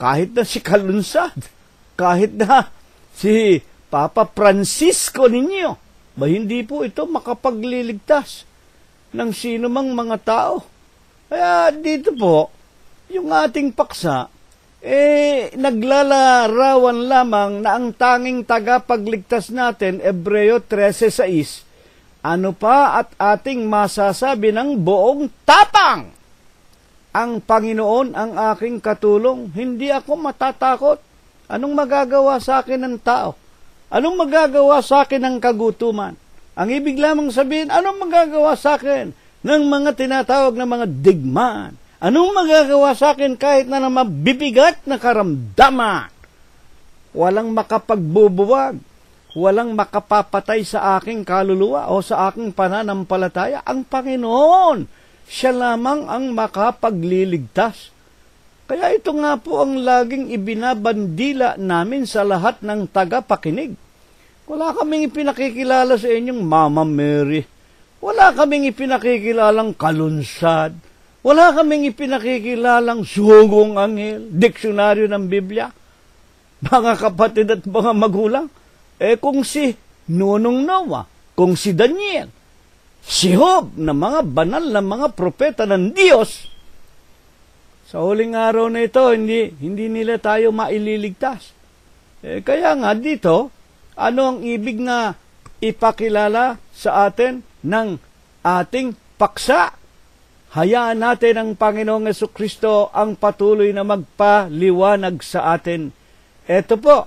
kahit na si Kalunsad, kahit na si Papa Francisco ninyo, hindi po ito makapagliligtas ng sino mang mga tao. Kaya dito po, yung ating paksa, naglalarawan lamang na ang tanging tagapagligtas natin, Hebreo 13:6, ano pa at ating masasabi ng buong tapang? Ang Panginoon ang aking katulong, hindi ako matatakot. Anong magagawa sa akin ng tao? Anong magagawa sa akin ng kagutuman? Ang ibig lamang sabihin, anong magagawa sa akin ng mga tinatawag na mga digmaan? Anong magagawa sa akin kahit na mabibigat na karamdaman? Walang makapagbubuwag, walang makapapatay sa aking kaluluwa o sa aking pananampalataya. Ang Panginoon, siya lamang ang makapagliligtas. Kaya ito nga po ang laging ibinabandila namin sa lahat ng tagapakinig. Wala kaming ipinakikilala sa inyong Mama Mary. Wala kaming ipinakikilalang kalunsad. Wala kaming ipinakikilalang sugong anghel, diksyonaryo ng Biblia. Mga kapatid at mga magulang, kung si Nunong Noah, kung si Daniel, si Job, na mga banal na mga propeta ng Diyos, sa huling araw na ito, hindi nila tayo maililigtas. Kaya nga dito, ano ang ibig na ipakilala sa atin ng ating paksa? Hayaan natin ang Panginoong Jesucristo ang patuloy na magpaliwanag sa atin. Ito po,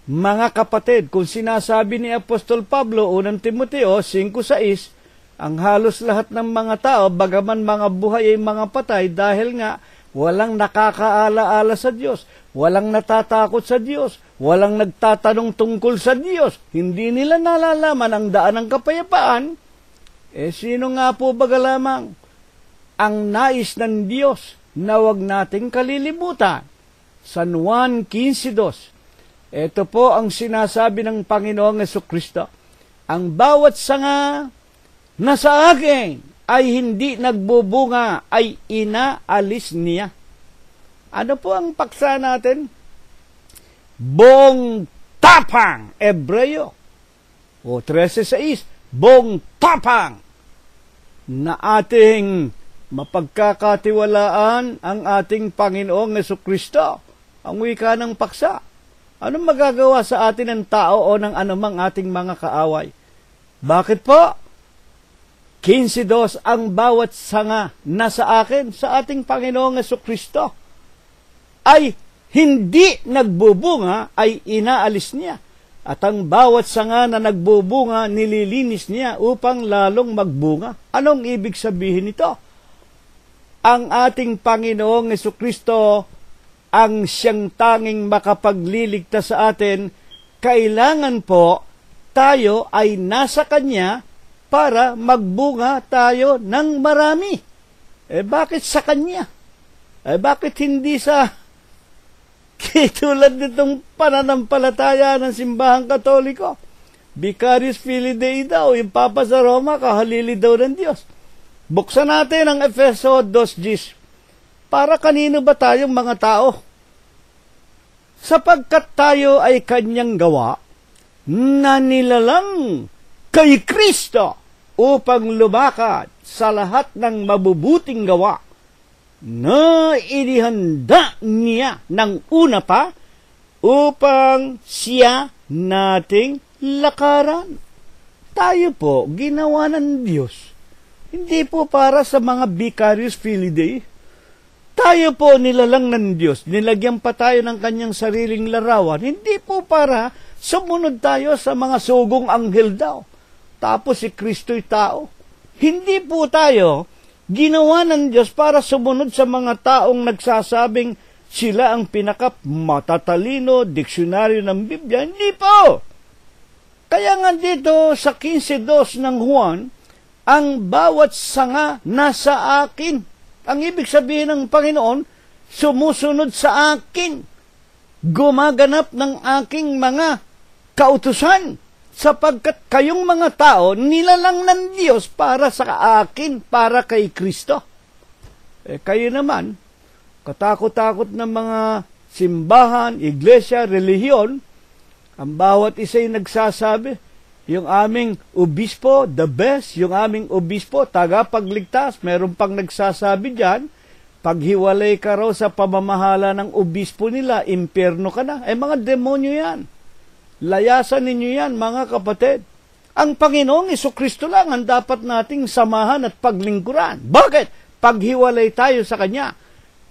mga kapatid, kung sinasabi ni Apostol Pablo, 1 Timoteo 5:6, ang halos lahat ng mga tao, bagaman mga buhay ay mga patay, dahil nga walang nakakaala-ala sa Diyos, walang natatakot sa Diyos, walang nagtatanong tungkol sa Diyos, hindi nila nalalaman ang daan ng kapayapaan. Sino nga po baga lamang ang nais ng Diyos na wag nating kalilimutan? San Juan 15:2. Ito po ang sinasabi ng Panginoong Jesucristo. Ang bawat sanga na sa akin ay hindi nagbubunga ay inaalis niya. Ano po ang paksa natin? Bong tapang, Ebreo. O 13:6, bong tapang na ating mapagkakatiwalaan ang ating Panginoong Jesucristo. Ang wika ng paksa. Anong magagawa sa atin ng tao o ng anumang ating mga kaaway? Bakit po? 15:2, ang bawat sanga na sa akin, sa ating Panginoong Jesucristo, ay hindi nagbubunga, ay inaalis niya. At ang bawat sanga na nagbubunga, nililinis niya upang lalong magbunga. Anong ibig sabihin nito? Ang ating Panginoong Jesucristo, ang siyang tanging makapagliligtas sa atin, kailangan po tayo ay nasa Kanya para magbunga tayo ng marami. Bakit sa Kanya? Bakit hindi sa tulad nitong pananampalataya ng simbahang Katoliko? Vicarious Filii Dei daw, yung Papa sa Roma, kahalili daw ng Diyos. Buksan natin ang Efeso 2:10. Para kanino ba tayong mga tao? Sapagkat tayo ay Kanyang gawa, na nilalang kay Kristo upang lumakad sa lahat ng mabubuting gawa na inihanda niya ng una pa upang siya nating lakaran. Tayo po, ginawa ng Diyos. Hindi po para sa mga Vicarious Filii Dei. Tayo po nilalang ng Diyos. Nilagyan pa tayo ng Kanyang sariling larawan. Hindi po para sumunod tayo sa mga sugong anghel daw. Tapos si Kristo'y tao. Hindi po tayo ginawa ng Diyos para sumunod sa mga taong nagsasabing sila ang pinaka-matatalino, diksyonaryo ng Biblia. Hindi po! Kaya nga dito sa 15:2 ng Juan, ang bawat sanga nasa akin. Ang ibig sabihin ng Panginoon, sumusunod sa akin. Gumaganap ng aking mga kautusan. Sapagkat kayong mga tao, nilalang ng Diyos para sa akin, para kay Kristo. Kayo naman, katakot-takot ng mga simbahan, iglesia, relihiyon, ang bawat isa'y nagsasabi, yung aming obispo, the best, yung aming obispo, tagapagligtas, meron pang nagsasabi dyan, paghiwalay ka raw sa pamamahala ng obispo nila, impyerno ka na. Mga demonyo yan. Layasan ninyo yan, mga kapatid. Ang Panginoong Jesucristo lang ang dapat nating samahan at paglingkuran. Bakit? Paghiwalay tayo sa Kanya,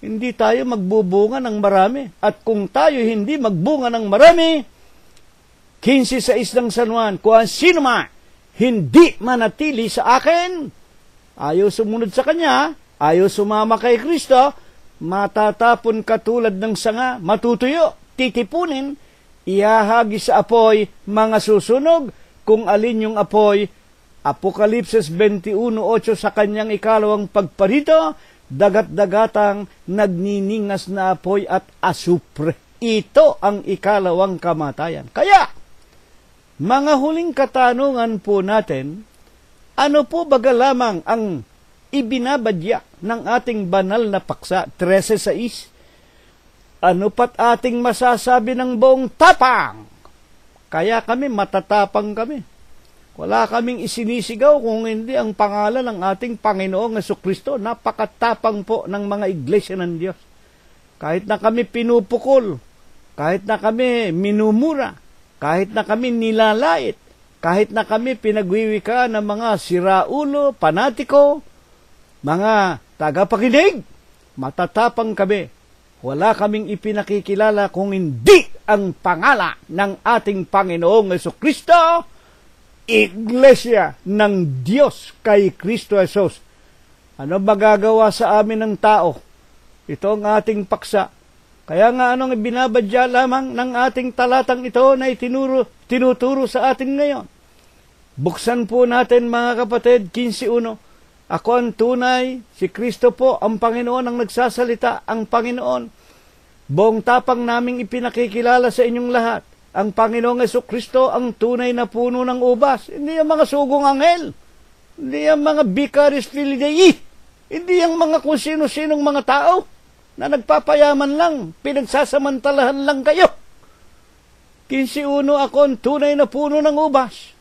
hindi tayo magbubunga ng marami. At kung tayo hindi magbunga ng marami, 15:6 ng San Juan, kung sino man hindi manatili sa akin, ayaw sumunod sa Kanya, ayaw sumama kay Kristo, matatapon katulad ng sanga, matutuyo, titipunin, ihahagi sa apoy, mga susunog, kung alin yung apoy. Apokalipsis 21:8, sa Kanyang ikalawang pagparito, dagat-dagatang nagniningas na apoy at asupre. Ito ang ikalawang kamatayan. Kaya, mga huling katanungan po natin, Ano po baga lamang ang ibinabadya ng ating banal na paksa? 13:6. Ano pat ating masasabi ng buong tapang? Kaya kami, matatapang kami. Wala kaming isinisigaw kung hindi ang pangalan ng ating Panginoong Jesucristo. Napakatapang po ng mga iglesia ng Diyos. Kahit na kami pinupukol, kahit na kami minumura, kahit na kami nilalait, kahit na kami pinagwiwika ng mga siraulo, panatiko, mga tagapakinig, matatapang kami. Wala kaming ipinakikilala kung hindi ang pangalan ng ating Panginoong Jesucristo, Iglesia ng Diyos kay Kristo Jesus. Ano magagawa sa amin ng tao? Ito ang ating paksa. Kaya nga anong binabadya lamang ng ating talatang ito na tinuturo sa atin ngayon? Buksan po natin mga kapatid, 15:1. Ako ang tunay, si Kristo po ang Panginoon ang nagsasalita, ang Panginoon. Buong tapang naming ipinakikilala sa inyong lahat. Ang Panginoong Jesucristo ang tunay na puno ng ubas. Hindi ang mga sugong anghel. Hindi ang mga Vicaris Filii. Hindi ang mga kung sino-sinong mga tao na nagpapayaman lang, pinagsasamantalahan lang kayo. 15:1, ako ang tunay na puno ng ubas.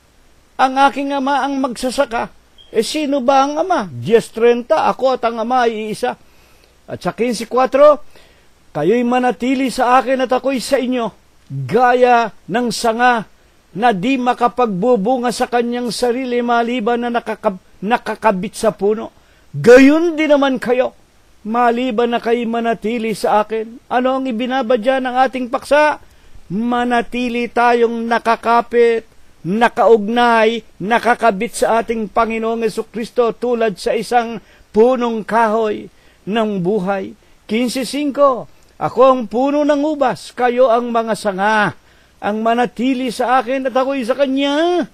Ang aking ama ang magsasaka. Sino ba ang ama? 10:30, ako at ang ama ay iisa. At sa 15:4, kayo'y manatili sa akin at ako'y sa inyo, gaya ng sanga na di makapagbubunga sa kanyang sarili maliban na nakakabit sa puno. Gayon din naman kayo, maliban na kayo manatili sa akin. Ano ang ibinabadya ng ating paksa? Manatili tayong nakakapit, nakaugnay, nakakabit sa ating Panginoong Jesucristo tulad sa isang punong kahoy ng buhay. 15:5, ako ang puno ng ubas, kayo ang mga sanga. Ang manatili sa akin at ako'y sa kanya,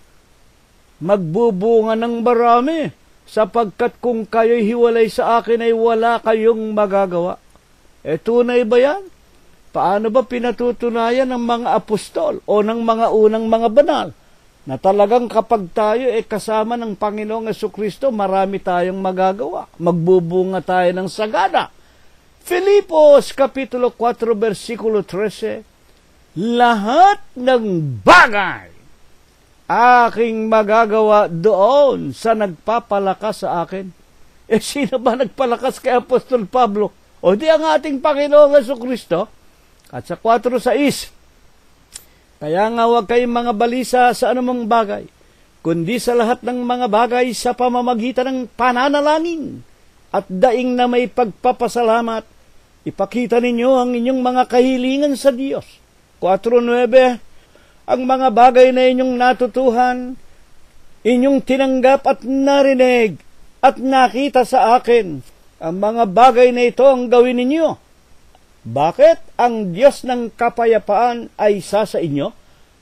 magbubunga ng marami, sapagkat kung kayo'y hiwalay sa akin ay wala kayong magagawa. Tunay ba yan? Paano ba pinatutunayan ng mga apostol o ng mga unang mga banal na talagang kapag tayo kasama ng Panginoong Jesucristo, marami tayong magagawa. Magbubunga tayo ng sagana. Filipos, Kapitulo 4, versikulo 13, lahat ng bagay aking magagawa doon sa nagpapalakas sa akin. Sino ba nagpalakas kay Apostol Pablo? O di ang ating Panginoong Jesucristo? At sa 4:6, kaya nga huwag kayong mga balisa sa anumang bagay, kundi sa lahat ng mga bagay sa pamamagitan ng pananalangin at daing na may pagpapasalamat, ipakita ninyo ang inyong mga kahilingan sa Diyos. 4:9, ang mga bagay na inyong natutuhan, inyong tinanggap at narinig at nakita sa akin, ang mga bagay na ito ang gawin ninyo. Bakit? Ang Diyos ng kapayapaan ay isa sa inyo,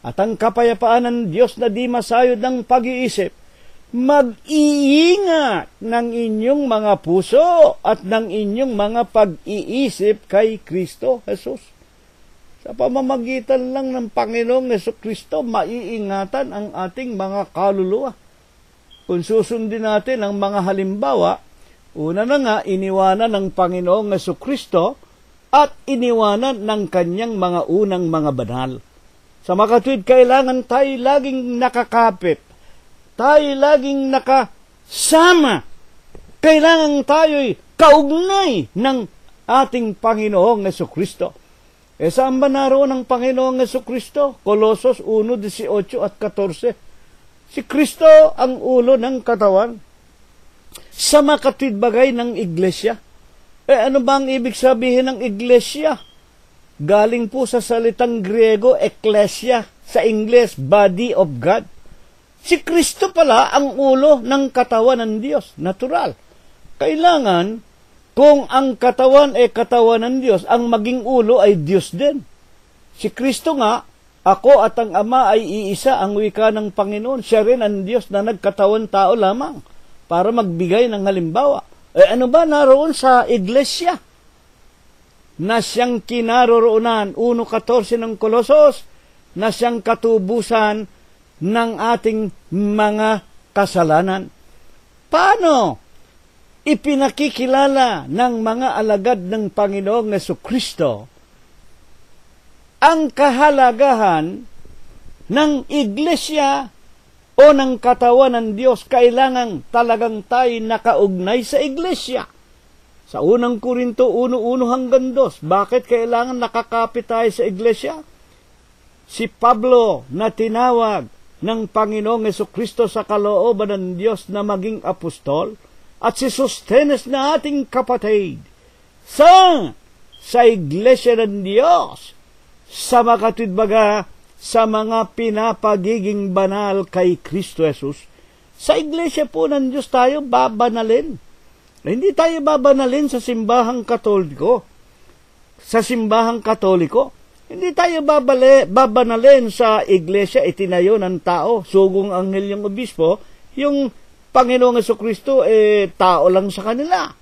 at ang kapayapaan ng Diyos na di masayod ng pag-iisip, mag-iingat ng inyong mga puso at ng inyong mga pag-iisip kay Kristo Jesus. Sa pamamagitan lang ng Panginoong Jesucristo, maiingatan ang ating mga kaluluwa. Kung susundin natin ang mga halimbawa, una na nga, iniwanan ng Panginoong Jesucristo at iniwanan ng kanyang mga unang mga banal. Sa makatwid, kailangan tayo laging nakakapit. Tayo laging nakasama. Kailangan tayo'y kaugnay ng ating Panginoong Jesucristo. Saan ba naroon ang Panginoong Jesucristo? Colosos 1:18 at 14. Si Kristo ang ulo ng katawan. Sa makatwid bagay ng iglesia. Ano ba ang ibig sabihin ng iglesia? Galing po sa salitang Griego, ekklesia. Sa Ingles, body of God. Si Kristo pala ang ulo ng katawan ng Diyos. Natural. Kailangan, kung ang katawan ay katawan ng Diyos, ang maging ulo ay Diyos din. Si Kristo nga, ako at ang Ama ay iisa, ang wika ng Panginoon. Siya rin ang Diyos na nagkatawan tao lamang para magbigay ng halimbawa. Ano ba naroon sa iglesia? Na siyang kinaroroonan, 1:14 ng Colosos, na siyang katubusan ng ating mga kasalanan. paano ipinakikilala ng mga alagad ng Panginoong Jesucristo ang kahalagahan ng iglesia o ng katawan ng Diyos? Kailangan talagang tayo nakaugnay sa iglesia. Sa unang Korinto 1:1 hanggang 2, bakit kailangan nakakapit tayo sa iglesia? Si Pablo na tinawag ng Panginoong Jesucristo sa kalooban ng Diyos na maging apostol, at si Sostenes na ating kapatid sa iglesia ng Diyos, sa makatwidbaga sa mga pinapagiging banal kay Kristo Jesus. Sa iglesia po ng Diyos tayo babanalin. Hindi tayo babanalin sa simbahang Katoliko. Hindi tayo babanalin sa iglesia itinayo ng tao, sugong anghel yung obispo, yung Panginoong Jesucristo tao lang sa kanila.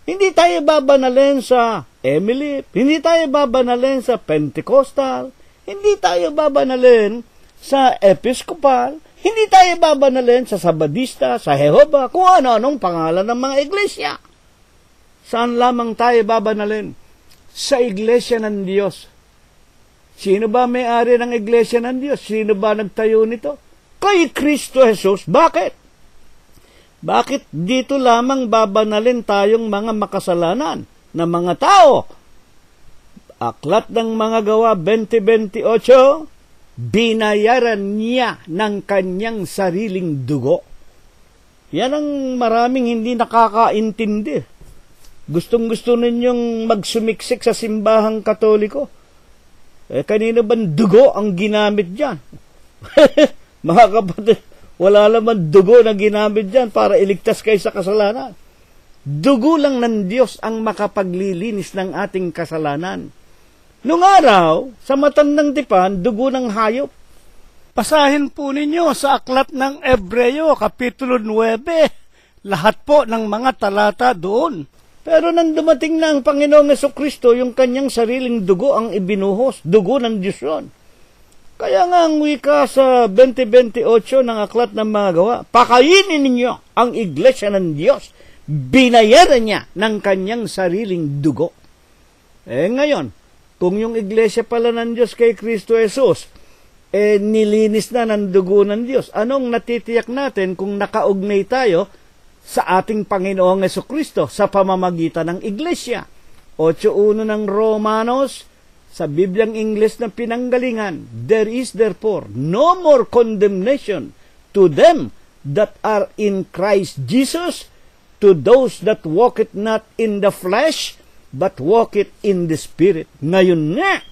Hindi tayo babanalin sa Emily, hindi tayo babanalin sa Pentecostal, hindi tayo babanalin sa Episcopal, hindi tayo babanalin sa Sabadista, sa Jehovah, kung ano-anong pangalan ng mga iglesia. Saan lamang tayo babanalin? Sa iglesia ng Diyos. Sino ba may-ari ng iglesia ng Diyos? Sino ba nagtayo nito? Kay Kristo Jesus. Bakit? Bakit dito lamang babanalin tayong mga makasalanan na mga tao? Aklat ng mga Gawa 20:28, binayaran niya ng kanyang sariling dugo. Yan ang maraming hindi nakakaintindi. Gustong-gusto ninyong magsumiksik sa simbahang Katoliko. Kanino bang dugo ang ginamit dyan? Mga kapatid, wala naman dugo na ginamit dyan para iligtas kayo sa kasalanan. Dugo lang ng Diyos ang makapaglilinis ng ating kasalanan. Nung araw, sa matandang tipan, dugo ng hayop. Pasahin po ninyo sa aklat ng Ebreo, Kapitulo 9, lahat po ng mga talata doon. Pero nang dumating na ang Panginoong Jesucristo, yung kanyang sariling dugo ang ibinuhos, dugo ng Diyos yun. Kaya nga ang wika sa 20:28 ng aklat ng mga Gawa, pakainin ninyo ang iglesia ng Diyos, binayaran niya ng kanyang sariling dugo. Ngayon, kung yung iglesia pala ng Diyos kay Kristo Jesus, nilinis na ng dugo ng Diyos, anong natitiyak natin kung nakaugnay tayo sa ating Panginoong Jesucristo sa pamamagitan ng iglesia? 8:1 ng Romanos, sa Bibliang Ingles na pinanggalingan, there is therefore no more condemnation to them that are in Christ Jesus, to those that walk it not in the flesh, but walk it in the Spirit. Ngayon nga,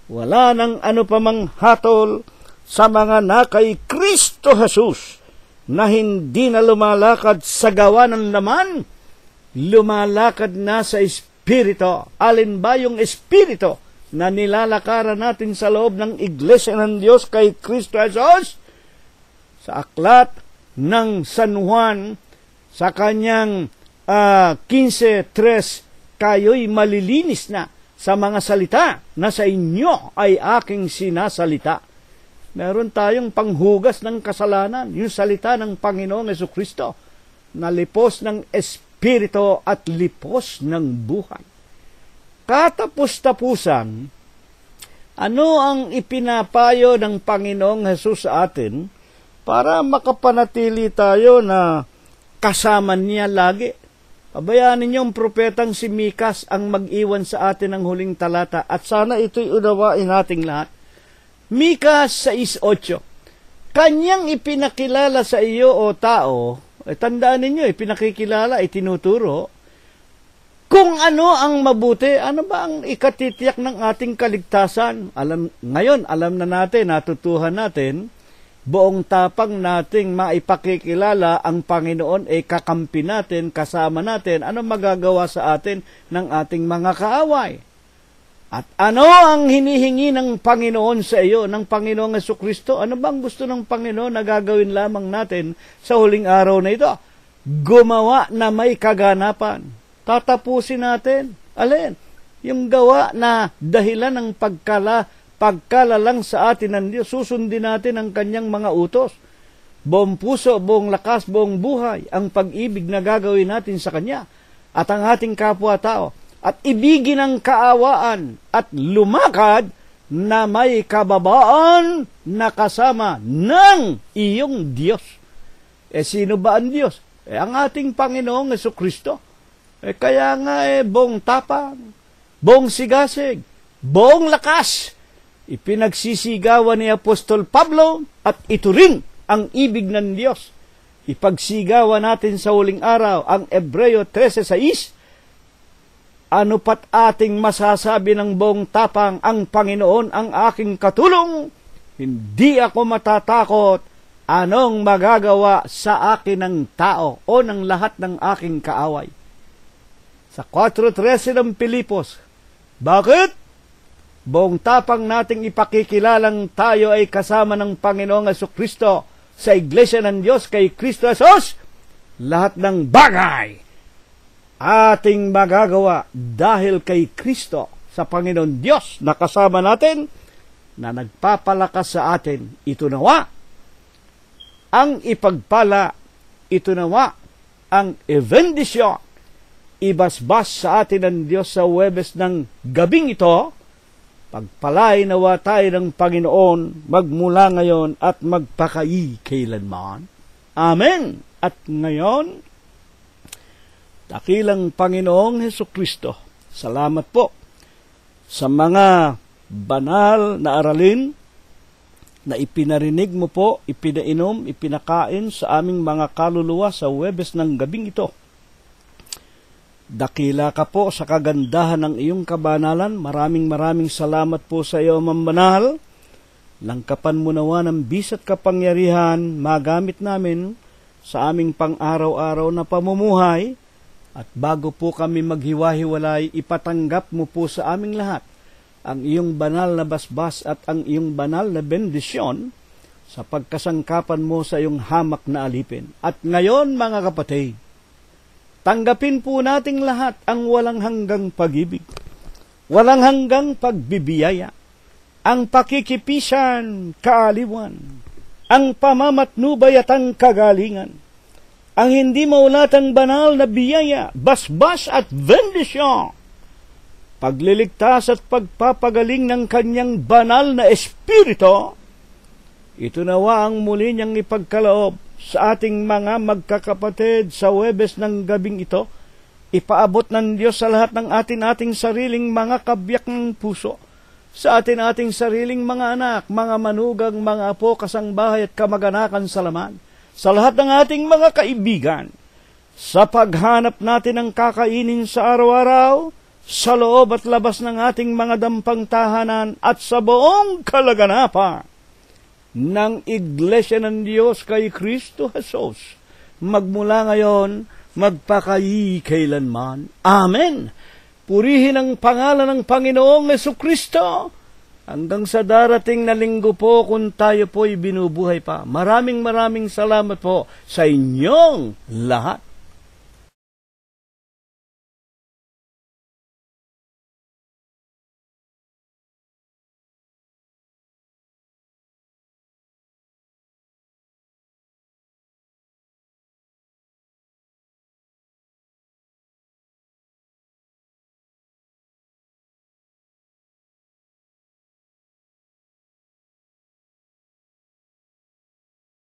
wala nang ano pa mang hatol sa mga na kay Kristo Jesus, na hindi na lumalakad sa gawa ng laman, lumalakad na sa Espiritu. Alin ba yung Espiritu na nilalakaran natin sa loob ng iglesia ng Diyos kay Kristo Jesus? Sa aklat ng San Juan, sa kanyang 15:3, kayo'y malilinis na sa mga salita na sa inyo ay aking sinasalita. Meron tayong panghugas ng kasalanan, yung salita ng Panginoong Jesucristo, na lipos ng Espiritu at lipos ng buhay. Katapos-tapusan, ano ang ipinapayo ng Panginoong Jesus sa atin para makapanatili tayo na kasama niya lagi? Pabayaan ninyo ang propetang si Mikas ang mag-iwan sa atin ng huling talata, at sana ito'y unawain nating lahat. Mikas 6:8, kanyang ipinakilala sa iyo, o tao, tandaan ninyo, ipinakikilala, itinuturo, kung ano ang mabuti, ano ba ang ikatitiyak ng ating kaligtasan. Ngayon, alam na natin, natutuhan natin, buong tapang nating maipakikilala ang Panginoon ay kakampi natin, kasama natin, ano magagawa sa atin ng ating mga kaaway. At ano ang hinihingi ng Panginoon sa iyo, ng Panginoong Jesucristo? Ano bang gusto ng Panginoon na gagawin lamang natin sa huling araw na ito? Gumawa na may kaganapan. Tatapusin natin. Alin? Yung gawa na dahilan ng pagkalalang sa atin ng Diyos. Susundin natin ang kanyang mga utos. buong puso, buong lakas, buong buhay, ang pag-ibig na gagawin natin sa Kanya at ang ating kapwa-tao, at ibigin ang kaawaan at lumakad na may kababaan na kasama ng iyong Diyos. Sino ba ang Diyos? Ang ating Panginoong Jesucristo. Kaya nga buong tapang, buong sigasig, buong lakas, ipinagsisigawan ni Apostol Pablo, at ito rin ang ibig ng Diyos. Ipagsigawan natin sa huling araw ang Hebreo 13:6. Ano pat ating masasabi ng buong tapang, ang Panginoon ang aking katulong, hindi ako matatakot anong magagawa sa akin ng tao o ng lahat ng aking kaaway. Sa 4:13 ng Pilipos, bakit? Buong tapang nating ipakikilalang tayo ay kasama ng Panginoong Jesucristo sa Iglesia ng Diyos kay Kristo Jesus. Lahat ng bagay ating magagawa dahil kay Kristo sa Panginoon Diyos na kasama natin, na nagpapalakas sa atin. Ito nawa ang ipagpala, ito nawa ang ebendisyon, ibasbas sa atin ng Diyos sa Huwebes ng gabing ito. Pagpalain nawa tayo ng Panginoon magmula ngayon at magpakailanman. Amen. At ngayon, dakilang Panginoong Hesukristo, salamat po sa mga banal na aralin na ipinarinig mo po, ipinainom, ipinakain sa aming mga kaluluwa sa Huwebes ng gabing ito. Dakila ka po sa kagandahan ng iyong kabanalan. Maraming salamat po sa iyo, Mambanal. Langkapan mo nawa ng bisat kapangyarihan magamit namin sa aming pang-araw-araw na pamumuhay. At bago po kami maghiwa-hiwalay, ipatanggap mo po sa aming lahat ang iyong banal na basbas at ang iyong banal na bendisyon sa pagkasangkapan mo sa iyong hamak na alipin. At ngayon, mga kapatid, tanggapin po nating lahat ang walang hanggang pag-ibig, walang hanggang pagbibiyaya, ang pakikipisan, kaaliwan, ang pamamatnubay at ang kagalingan, ang hindi maulatang banal na biyaya, basbas at bendisyon, pagliligtas at pagpapagaling ng kanyang banal na espiritu. Ito nawa ang muli niyang ipagkaloob sa ating mga magkakapatid sa Huwebes ng gabing ito. Ipaabot ng Diyos sa lahat ng ating sariling mga kabiyak ng puso, sa ating sariling mga anak, mga manugang, mga apo, kasangbahay at kamag-anakan sa laman, sa lahat ng ating mga kaibigan, sa paghanap natin ng kakainin sa araw-araw, sa loob at labas ng ating mga dampang tahanan, at sa buong kalaganapan ng Iglesia ng Diyos kay Kristo Jesus, magmula ngayon, magpakailanman. Amen. Purihin ang pangalan ng Panginoong Jesucristo hanggang sa darating na linggo po kung tayo po'y binubuhay pa. Maraming salamat po sa inyong lahat.